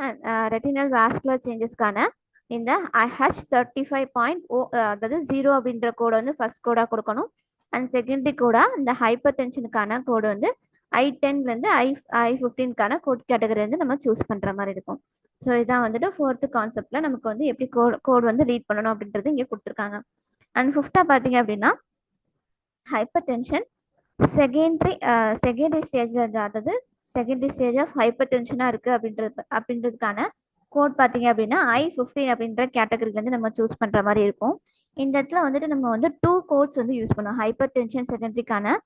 ரெட்டினல் வாஸ்குலர் சேஞ்சஸ்க்கான இந்த H35.0 அதாவது 0 அப்படின்ற கோடை வந்து ஃபர்ஸ்ட் கோடாக கொடுக்கணும். அண்ட் செகண்டரி கோடா இந்த ஹைப்பர் டென்ஷனுக்கான கோடு வந்து I10லேருந்து I15க்கான கோட் கேட்டகரி வந்து நம்ம சூஸ் பண்ணுற மாதிரி இருக்கும். ஸோ இதான் வந்துட்டு ஃபோர்த்து கான்செப்ட்ல நமக்கு வந்து எப்படி கோட் வந்து ரீட் பண்ணணும் அப்படின்றது இங்கே கொடுத்துருக்காங்க. அண்ட் ஃபிஃப்த்தாக பார்த்தீங்க அப்படின்னா ஹைப்பர் டென்ஷன் செகண்டரி ஸ்டேஜில் அதாவது செகண்டரி ஸ்டேஜ் ஆஃப் ஹைப்பர் டென்ஷனாக இருக்குது அப்படின்றதுக்கான கோட் பார்த்தீங்க அப்படின்னா I15 அப்படின்ற கேட்டகரில இருந்து நம்ம சூஸ் பண்ற மாதிரி இருக்கும். இந்த இடத்துல வந்துட்டு நம்ம வந்து 2 கோட்ஸ் வந்து யூஸ் பண்ணுவோம். ஹைப்பர் டென்ஷன் செகண்டரிக்கான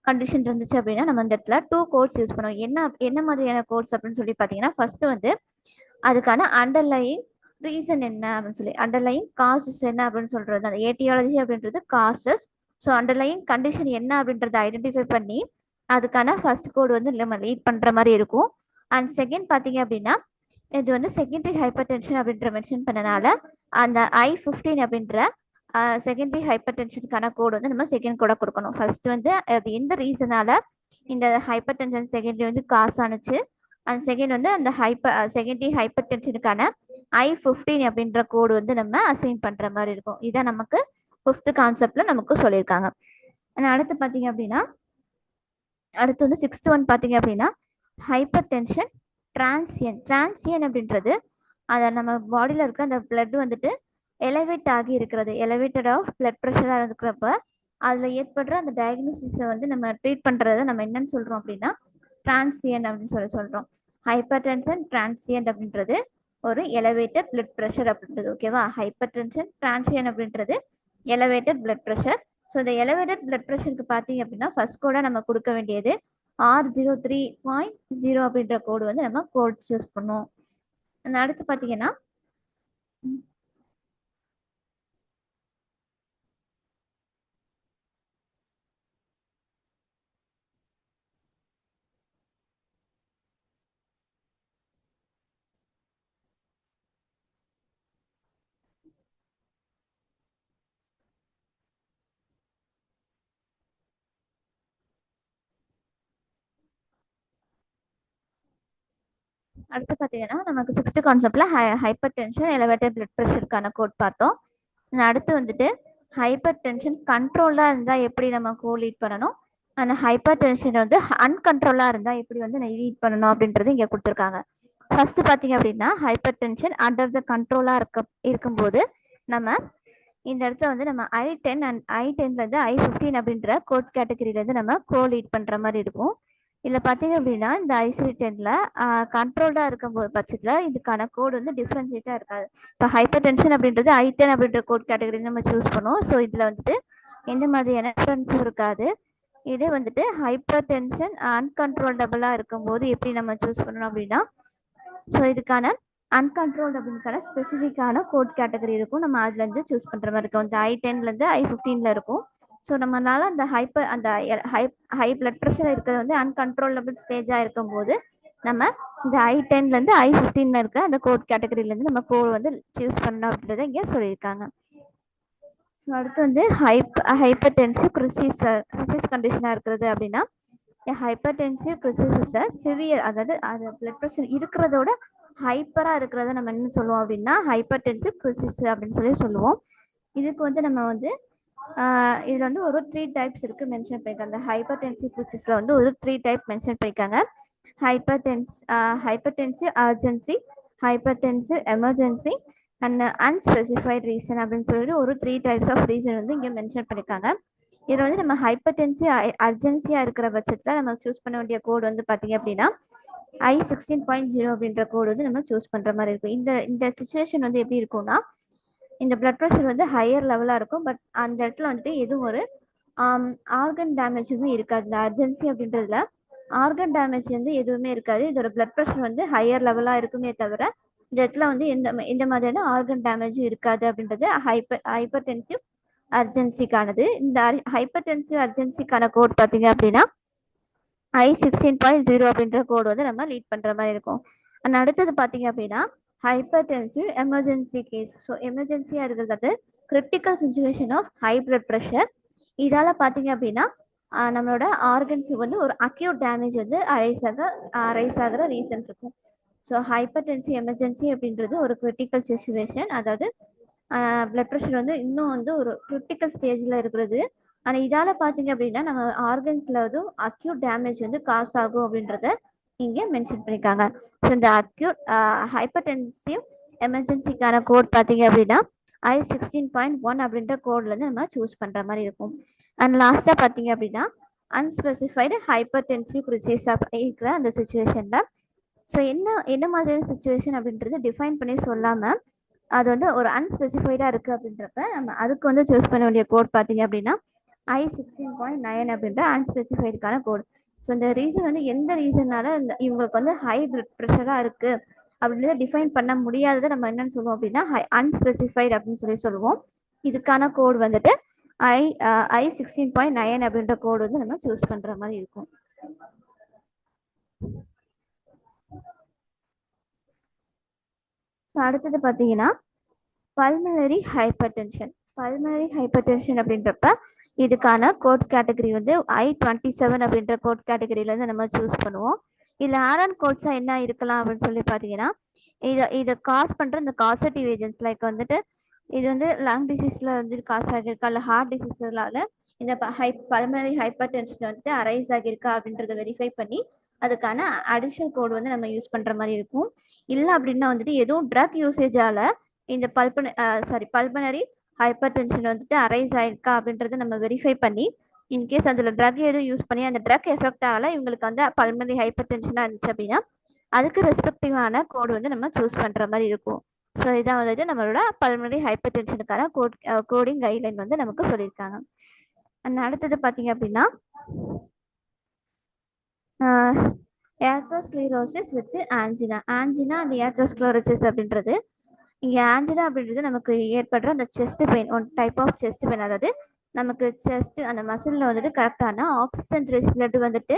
கண்டிஷன் இருந்துச்சு அப்படின்னா நம்ம இந்த இடத்துல 2 கோட்ஸ் யூஸ் பண்ணுவோம். என்ன மாதிரியான கோட்ஸ் அப்படின்னு சொல்லி பார்த்தீங்கன்னா ஃபர்ஸ்ட் வந்து அதுக்கான அண்டர்லைங் ரீசன் என்ன அப்படின்னு சொல்லி அண்டர்லைங் காசஸ் என்ன அப்படின்னு சொல்றது அந்த ஏட்டியாலஜி அப்படின்றது காசஸ். ஸோ அண்டர்லைங் கண்டிஷன் என்ன அப்படின்றத ஐடென்டிஃபை பண்ணி அதுக்கான ஃபர்ஸ்ட் கோடு வந்து நம்ம ரீட் பண்ற மாதிரி இருக்கும். அண்ட் செகண்ட் பார்த்தீங்க அப்படின்னா இது வந்து செகண்டரி ஹைப்பர் டென்ஷன் அப்படின்ற மென்ஷன் பண்ணனால அந்த I15 அப்படின்ற செகண்டரி ஹைப்பர் டென்ஷனுக்கான கோடு வந்து நம்ம செகண்ட் கோடா கொடுக்கணும். ஃபர்ஸ்ட் வந்து அது எந்த ரீசனால இந்த ஹைப்பர் டென்ஷன் செகண்டரி வந்து காசு ஆனிச்சு அண்ட் செகண்ட் வந்து அந்த செகண்டரி ஹைப்பர் டென்ஷனுக்கான I15 அப்படின்ற கோடு வந்து நம்ம அசைன் பண்ற மாதிரி இருக்கும். இதான் நமக்கு ஃபிஃப்த் கான்செப்ட்ல நமக்கு சொல்லியிருக்காங்க. அடுத்து பார்த்தீங்க அப்படின்னா அடுத்து வந்து சிக்ஸ்த் ஒன் பார்த்தீங்க அப்படின்னா ஹைப்பர் டென்ஷன் டிரான்சியன் அப்படின்றது அதை நம்ம பாடியில் இருக்கிற அந்த பிளட் வந்துட்டு எலவேட் ஆகி இருக்கிறது எலவேட்டட் ஆஃப் பிளட் ப்ரெஷராக இருக்கிறப்ப அதில் ஏற்படுற அந்த டயக்னோசிஸை வந்து நம்ம ட்ரீட் பண்ணுறத நம்ம என்னன்னு சொல்கிறோம் அப்படின்னா டிரான்சியன் அப்படின்னு சொல்கிறோம். ஹைப்பர் டென்ஷன் டிரான்சியன்ட் அப்படின்றது ஒரு எலவேட்டட் பிளட் ப்ரெஷர் அப்படின்றது. ஓகேவா? ஹைப்பர் டென்ஷன் டிரான்சியன் அப்படின்றது எலவேட்டட் பிளட் ப்ரெஷர். ஸோ இந்த எலவேட்டட் பிளட் ப்ரெஷருக்கு பார்த்தீங்க அப்படின்னா ஃபர்ஸ்ட் கோடா நம்ம கொடுக்க வேண்டியது R03.0 அப்படின்ற கோடு வந்து நம்ம கோட் சூஸ் பண்ணுவோம். அடுத்து பார்த்தீங்கன்னா அடுத்து பார்த்தீங்கன்னா நமக்கு சிக்ஸ்த் கான்செப்ட்ல ஹைப்பர் டென்ஷன் எலவேட்டட் பிளட் ப்ரெஷருக்கான கோட் பார்த்தோம். அடுத்து வந்துட்டு ஹைப்பர் டென்ஷன் கண்ட்ரோலாக இருந்தால் எப்படி நம்ம கோட் லீட் பண்ணணும் அந்த ஹைப்பர் டென்ஷன் வந்து அன்கண்ட்ரோலாக இருந்தால் எப்படி வந்து லீட் பண்ணணும் அப்படின்றது இங்கே கொடுத்துருக்காங்க. ஃபர்ஸ்ட் பார்த்தீங்க அப்படின்னா ஹைப்பர் டென்ஷன் அண்டர் த கண்ட்ரோலாக இருக்கும்போது நம்ம இந்த இடத்துல வந்து நம்ம I10 அண்ட் I10லேருந்து I15 அப்படின்ற கோட் கேட்டகரியிலேருந்து நம்ம கோட் லீட் பண்ணுற மாதிரி இருக்கும். இதில் பார்த்தீங்க அப்படின்னா இந்த IC10ல கண்ட்ரோல்டாக இருக்கும்போது பட்சத்தில் இதுக்கான கோடு வந்து டிஃப்ரென்ஷியேட்டாக இருக்காது. இப்போ ஹைப்பர் டென்ஷன் அப்படின்றது I10 அப்படின்ற கோட் கேட்டகரி நம்ம சூஸ் பண்ணுவோம். ஸோ இதில் வந்துட்டு எந்த மாதிரியான டிஃப்ரென்ஸும் இருக்காது. இதே வந்துட்டு ஹைப்பர் டென்ஷன் அன்கண்ட்ரோல்டபுளாக இருக்கும்போது எப்படி நம்ம சூஸ் பண்ணணும் அப்படின்னா ஸோ இதுக்கான அன்கண்ட்ரோல்டு அப்படின்னுக்கான ஸ்பெசிஃபிக்கான கோட் கேட்டகரி இருக்கும். நம்ம அதுலேருந்து சூஸ் பண்ணுற மாதிரி இருக்கும். இந்த I10லேருந்து I15ல இருக்கும். ஸோ நம்மளால அந்த ஹை பிளட் ப்ரெஷர் இருக்கிறது வந்து அன்கண்ட்ரோலபிள் ஸ்டேஜாக இருக்கும்போது நம்ம இந்த I10லேருந்து I15ல இருக்க அந்த கோட் கேட்டகரியிலேருந்து நம்ம கோட் வந்து சூஸ் பண்ணணும் அப்படின்றத இங்கே சொல்லியிருக்காங்க. ஸோ அடுத்து வந்து ஹைப்பர் டென்சிவ் கிரிசிஸ் கண்டிஷனாக இருக்கிறது அப்படின்னா ஹைப்பர் டென்சிவ் கிரிசிஸ் சிவியர் அதாவது அது பிளட் ப்ரெஷர் இருக்கிறதோட ஹைப்பராக இருக்கிறத நம்ம என்ன சொல்லுவோம் அப்படின்னா ஹைப்பர் டென்சிவ் கிரிசிஸ் அப்படின்னு சொல்லுவோம். இதுக்கு வந்து நம்ம வந்து இதுல வந்து ஒரு 3 டைப்ஸ் இருக்கு மென்ஷன் பண்ணிருக்காங்க. அந்த ஹைப்பர் டென்சிவ் கிரிசிஸ்ல வந்து ஒரு 3 டைப் மென்ஷன் பண்ணிருக்காங்க. Hypertensive urgency, hypertensive emergency, and unspecified reason அப்படின்னு சொல்லிட்டு ஒரு 3 டைப்ஸ் ஆஃப் ரீசன் வந்து இங்கே மென்ஷன் பண்ணியிருக்காங்க. இதில் வந்து நம்ம ஹைப்பர்டென்சி அர்ஜென்சியாக இருக்கிற பட்சத்தில் நம்ம சூஸ் பண்ண வேண்டிய கோடு வந்து பார்த்தீங்க அப்படின்னா I16.0 அப்படின்ற கோடு வந்து நம்ம சூஸ் பண்ணுற மாதிரி இருக்கும். இந்த சுச்சுவேஷன் வந்து எப்படி இருக்கும்னா, இந்த பிளட் ப்ரெஷர் வந்து ஹையர் லெவலாக இருக்கும். பட் அந்த இடத்துல வந்துட்டு எதுவும் ஒரு ஆர்கன் டேமேஜுமே இருக்காது. இந்த அர்ஜென்சி அப்படின்றதுல ஆர்கன் டேமேஜ் வந்து எதுவுமே இருக்காது. இதோட பிளட் ப்ரெஷர் வந்து ஹையர் லெவலாக இருக்குமே தவிர இந்த இடத்துல வந்து எந்த மாதிரியான ஆர்கன் டேமேஜும் இருக்காது அப்படின்றது ஹைப்பர்டென்சிவ் அர்ஜென்சிக்கானது. இந்த ஹைப்பர்டென்சிவ் அர்ஜென்சிக்கான கோட் பார்த்தீங்க அப்படின்னா I16.0 அப்படின்ற கோடு வந்து நம்ம லீட் பண்ற மாதிரி இருக்கும். அண்ட் அடுத்தது பார்த்தீங்க அப்படின்னா ஹைப்பர்டென்சிவ் எமர்ஜென்சி கேஸ். ஸோ எமர்ஜென்சியாக இருக்கிறது critical situation of high blood pressure. இதால பார்த்தீங்க அப்படின்னா நம்மளோட ஆர்கன்ஸுக்கு வந்து ஒரு அக்யூட் டேமேஜ் வந்து அரைஸ் ஆகிற ரீசன் இருக்கும். ஸோ ஹைப்பர்டென்சி எமர்ஜென்சி அப்படின்றது ஒரு கிரிட்டிக்கல் சுச்சுவேஷன், அதாவது பிளட் ப்ரெஷர் வந்து இன்னும் வந்து ஒரு கிரிட்டிக்கல் ஸ்டேஜில் இருக்கிறது. ஆனால் இதால் பார்த்தீங்க அப்படின்னா நம்ம ஆர்கன்ஸில் வந்து அக்யூட் டேமேஜ் வந்து காஸ் ஆகும் அப்படின்றத இங்கே மென்ஷன் பண்ணியிருக்காங்க. ஸோ இந்த அக்யூட் ஹைப்பர்டென்சிவ் எமர்ஜென்சிக்கான கோட் பார்த்தீங்க அப்படின்னா I16.1 அப்படின்ற கோட்லேருந்து நம்ம சூஸ் பண்ணுற மாதிரி இருக்கும். அண்ட் லாஸ்ட்டாக பார்த்தீங்க அப்படின்னா அன்ஸ்பெசிஃபைடு ஹைப்பர்டென்சிவ் ப்ரிசீஸாக இருக்கிற அந்த சுச்சுவேஷனில் ஸோ என்ன மாதிரியான சுச்சுவேஷன் அப்படின்றது டிஃபைன் பண்ணி சொல்லாமல் அது வந்து ஒரு அன்ஸ்பெசிஃபைடாக இருக்குது அப்படின்றப்ப நம்ம அதுக்கு வந்து சூஸ் பண்ண வேண்டிய கோட் பார்த்தீங்க அப்படின்னா I16.9 அப்படின்ற அன்ஸ்பெசிஃபைடுக்கான கோட். ஸோ இந்த ரீசன் வந்து எந்த ரீசனால இவங்களுக்கு வந்து ஹை பிளட் ப்ரெஷராக இருக்குது அப்படின்றத டிஃபைன் பண்ண முடியாததை நம்ம என்னன்னு சொல்லுவோம் அப்படின்னா அன்ஸ்பெசிஃபைடு அப்படின்னு சொல்லுவோம். இதுக்கான கோட் வந்துட்டு I16.9 அப்படின்ற கோடு வந்து நம்ம சூஸ் பண்ணுற மாதிரி இருக்கும். அடுத்தது பார்த்தீங்கன்னா பல்மனரி ஹைப்பர்டென்ஷன். பல்மனரி ஹைப்பர்டென்ஷன் அப்படின்றப்ப இதுக்கான கோட் கேட்டகரி வந்து I27 அப்படின்ற கோட் கேட்டகரியிலேருந்து நம்ம சூஸ் பண்ணுவோம். இதில் ஆர்என் கோட்ஸாக என்ன இருக்கலாம் அப்படின்னு சொல்லி பார்த்தீங்கன்னா இதை காஸ் பண்ணுற இந்த காசட்டிவ் ஏஜென்ட்ஸ் லைக் வந்துட்டு இது வந்து லங் டிசீஸில் வந்து காஸ் ஆகியிருக்கா இல்லை ஹார்ட் டிசீஸ்னால இந்த பல்மனரி ஹைப்பர்டென்ஷன் வந்துட்டு அரைஸ் ஆகியிருக்கா அப்படின்றத வெரிஃபை பண்ணி அதுக்கான அடிஷனல் கோடு வந்து நம்ம யூஸ் பண்ணுற மாதிரி இருக்கும். இல்லை அப்படின்னா வந்துட்டு எதுவும் ட்ரக் யூசேஜால இந்த பல்மனரி ஹைப்பர்டென்ஷன் வந்துட்டு அரைஸ் ஆயிருக்கா அப்படின்றத நம்ம வெரிஃபை பண்ணி இன்கேஸ் அதில் ட்ரக் எதுவும் யூஸ் பண்ணி அந்த ட்ரக் எஃபெக்ட் ஆகல இவங்களுக்கு வந்து பல்மனரி ஹைப்பர்டென்ஷனாக இருந்துச்சு அப்படின்னா அதுக்கு ரெஸ்பெக்டிவான கோடு வந்து நம்ம சூஸ் பண்ணுற மாதிரி இருக்கும். ஸோ இதான் வந்துட்டு நம்மளோட பல்மனரி ஹைப்பர்டென்ஷனுக்கான கோடிங் கைட்லைன் வந்து நமக்கு சொல்லியிருக்காங்க. அண்ட் அடுத்தது பார்த்தீங்க அப்படின்னா atherosclerosis with angina. Angina and atherosclerosis அப்படின்றது இங்கே ஆன்ஜினா அப்படின்றது நமக்கு ஏற்படுற அந்த chest pain, one type of chest pain. அதாவது நமக்கு செஸ்ட் அந்த மசிலில் வந்துட்டு கரெக்டான ஆக்சிஜன் ரிச் பிளட் வந்துட்டு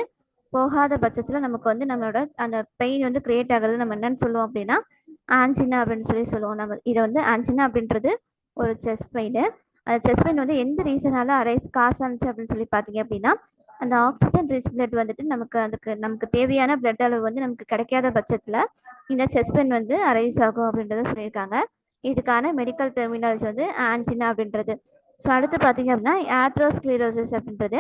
போகாத பட்சத்தில் நமக்கு வந்து நம்மளோட அந்த பெயின் வந்து கிரியேட் ஆகுறது நம்ம என்னன்னு சொல்லுவோம் அப்படின்னா ஆன்ஜினா அப்படின்னு சொல்லுவோம். நம்ம இதை வந்து ஆன்ஜினா அப்படின்றது ஒரு செஸ்ட் பெயின். அந்த செஸ்ட் பெயின் வந்து எந்த ரீசனால காசு ஆனிச்சு அப்படின்னு சொல்லி பார்த்தீங்க அப்படின்னா அந்த ஆக்சிஜன் ரிச் பிளட் வந்துட்டு நமக்கு தேவையான பிளட் அளவு வந்து நமக்கு கிடைக்காத பட்சத்தில் இந்த செஸ்ட் பெயின் வந்து அரைஸ் ஆகும் அப்படின்றத சொல்லியிருக்காங்க. இதுக்கான மெடிக்கல் டெர்மினாலஜி வந்து ஆன்ஜினா அப்படின்றது. ஸோ அடுத்து பார்த்தீங்க அப்படின்னா ஏத்ரோஸ்க்ளீரோசிஸ் அப்படின்றது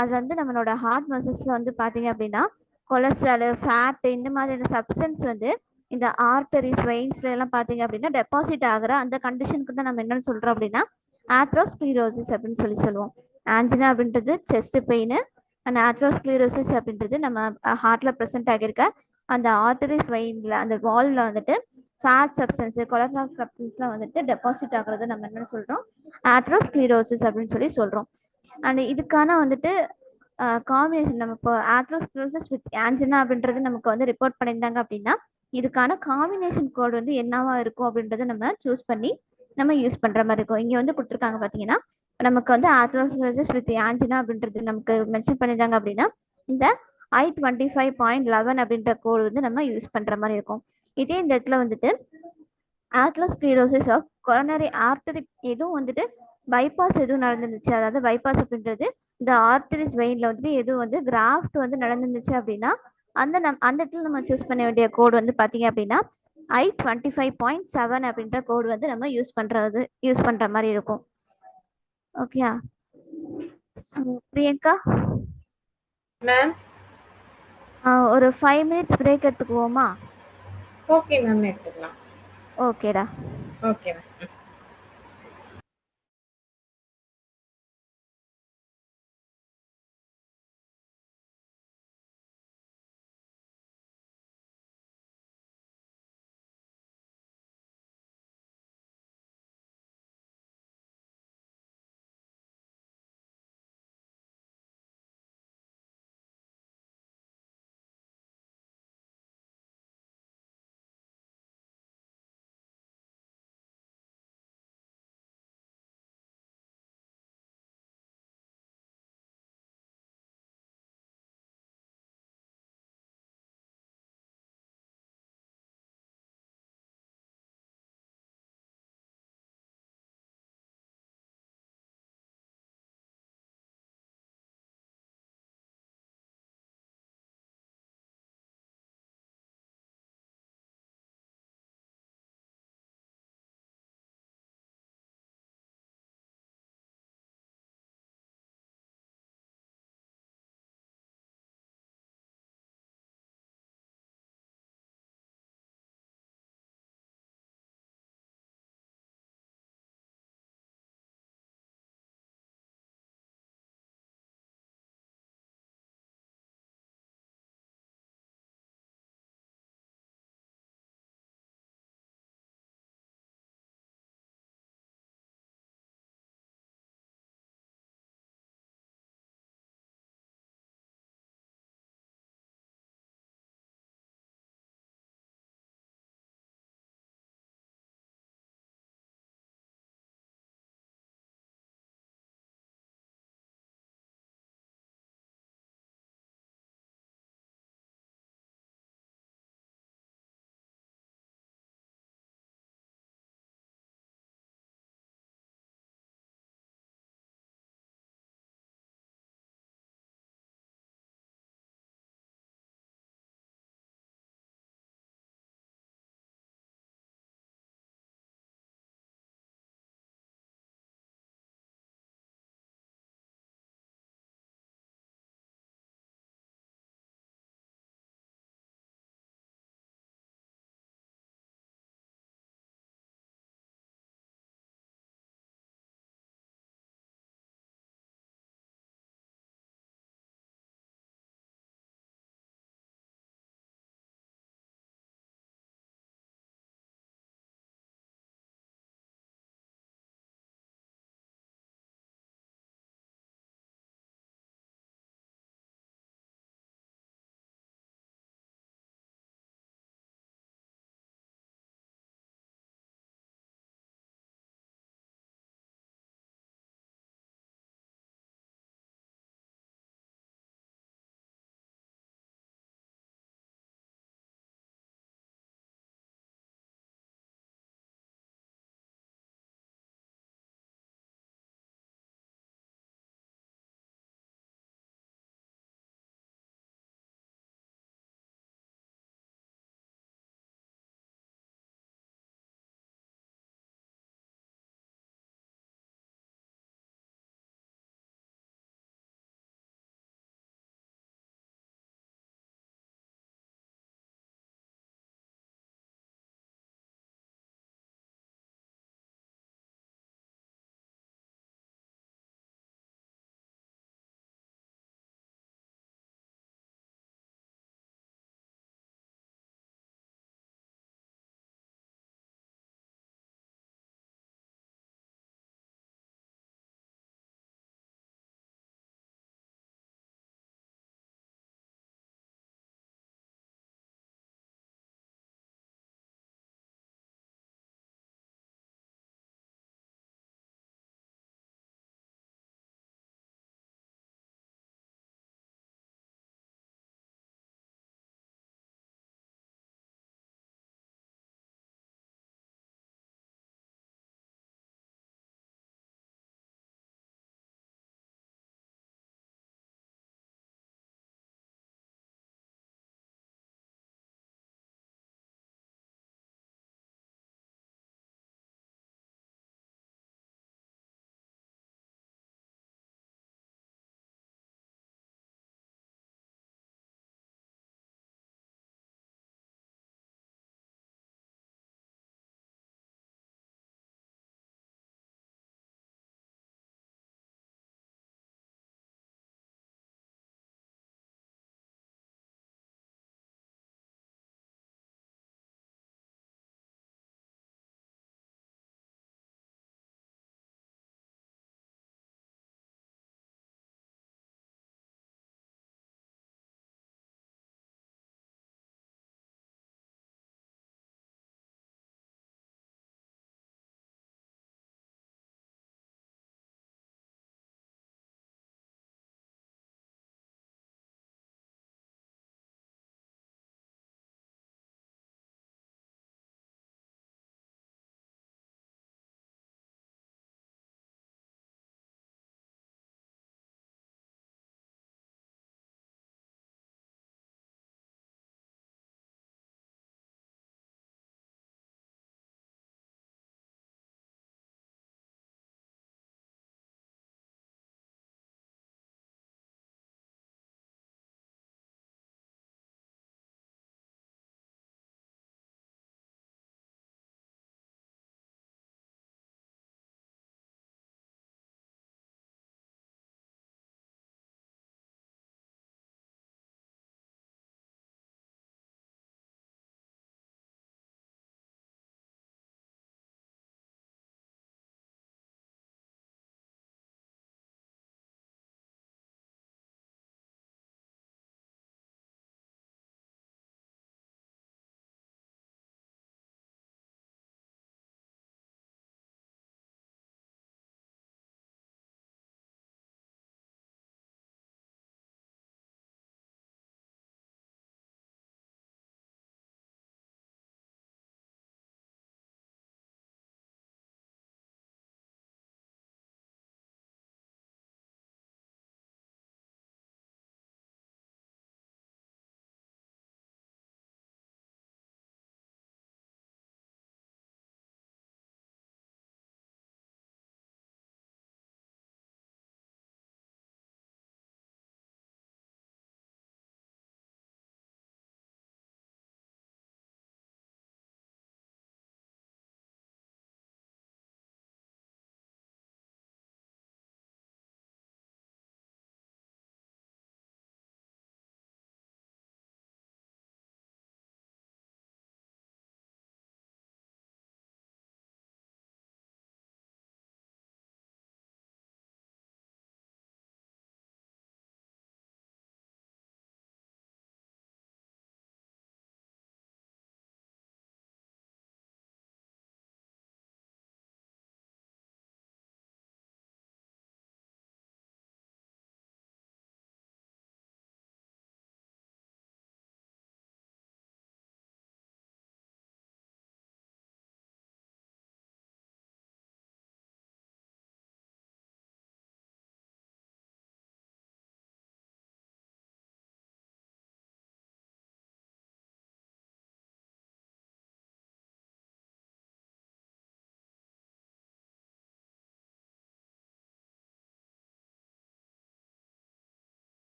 அது வந்து நம்மளோட ஹார்ட் மசில்ஸில் வந்து பார்த்தீங்க அப்படின்னா கொலஸ்ட்ரால் ஃபேட் இந்த மாதிரியான சப்ஸ்டன்ஸ் வந்து இந்த ஆர்டரிஸ் வெயின்ஸ்ல எல்லாம் பார்த்தீங்க அப்படின்னா டெபாசிட் ஆகிற அந்த கண்டிஷனுக்கு தான் நம்ம என்னன்னு சொல்கிறோம் அப்படின்னா ஏத்ரோஸ்க்ளீரோசிஸ் அப்படின்னு சொல்லுவோம். ஆன்ஜினா அப்படின்றது செஸ்ட் பெயின் அண்ட் ஏத்ரோஸ்க்ளீரோசிஸ் அப்படின்றது நம்ம ஹார்ட்ல ப்ரெசென்ட் ஆகியிருக்க அந்த ஆர்டரிஸ் வெயின்ல அந்த வால்ல வந்துட்டு ஃபேட் சப்ஸ்டன்ஸ் கொலஸ்ட்ரால் சப்ஸ்டன்ஸ்லாம் வந்துட்டு டெபாசிட் ஆகுறத நம்ம என்னன்னு சொல்கிறோம் ஏத்ரோஸ்க்ளீரோசிஸ் அப்படின்னு சொல்கிறோம். அண்ட் இதுக்கான வந்துட்டு காம்பினேஷன் நம்ம இப்போ ஏத்ரோஸ்க்ளீரோசிஸ் வித் ஆன்ஜினா அப்படின்றது நமக்கு வந்து ரிப்போர்ட் பண்ணியிருந்தாங்க அப்படின்னா இதுக்கான காம்பினேஷன் கோட் வந்து என்னவா இருக்கும் அப்படின்றத நம்ம சூஸ் பண்ணி நம்ம யூஸ் பண்ணுற மாதிரி இருக்கும். இங்கே வந்து கொடுத்துருக்காங்க பார்த்தீங்கன்னா நமக்கு வந்து ஏத்ரோஸ்க்ளீரோசிஸ் வித் ஆன்ஜினா அப்படின்றது நமக்கு மென்ஷன் பண்ணியிருந்தாங்க அப்படின்னா இந்த I25.11 அப்படின்ற கோடு வந்து நம்ம யூஸ் பண்ணுற மாதிரி இருக்கும். இதே இந்த இடத்துல வந்துட்டு ஏத்ரோஸ்க்ளீரோசிஸ் ஆஃப் கொரோனரி ஆர்டரி எதுவும் வந்துட்டு பைபாஸ் எதுவும் நடந்துருந்துச்சு, அதாவது பைபாஸ் அப்படின்றது இந்த ஆர்டரிஸ் வெயின்ல வந்துட்டு எதுவும் வந்து கிராஃப்ட் வந்து நடந்துருந்துச்சு அப்படின்னா அந்த இடத்துல நம்ம சூஸ் பண்ண வேண்டிய கோடு வந்து பார்த்தீங்க அப்படின்னா I25.7 அப்படின்ற கோடு வந்து நம்ம யூஸ் பண்ற மாதிரி இருக்கும். ஓகேயா பிரியங்கா மேம்? ஒரு 5 minutes பிரேக் எடுத்துக்குவோமா? ஓகே மேம், எடுத்துக்கலாம். ஓகேடா. Okay ma'am.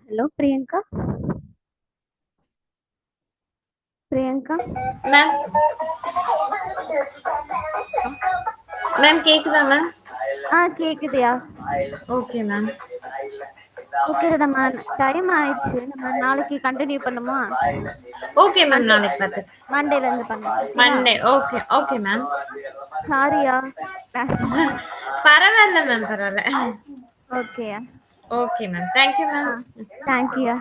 Hello Priyanka. Priyanka. Ma'am ma'am கேக்குதா மேம்? கேக்குதியா? Okay ma'am. ஓகே, நம்ம டைம் ஆயிடுச்சு. நம்ம நாளைக்கு கண்டினியூ பண்ணுமா? ஓகே மேம், நாளைக்கு பார்த்துட்டு மண்டேல இருந்து பண்ணலாம். மண்டே. Okay okay ma'am. சாரியா. பரவாயில்ல மேம், பரவாயில்ல. ஓகேயா. Okay ma'am, thank you ma'am. தேங்க்யூயா.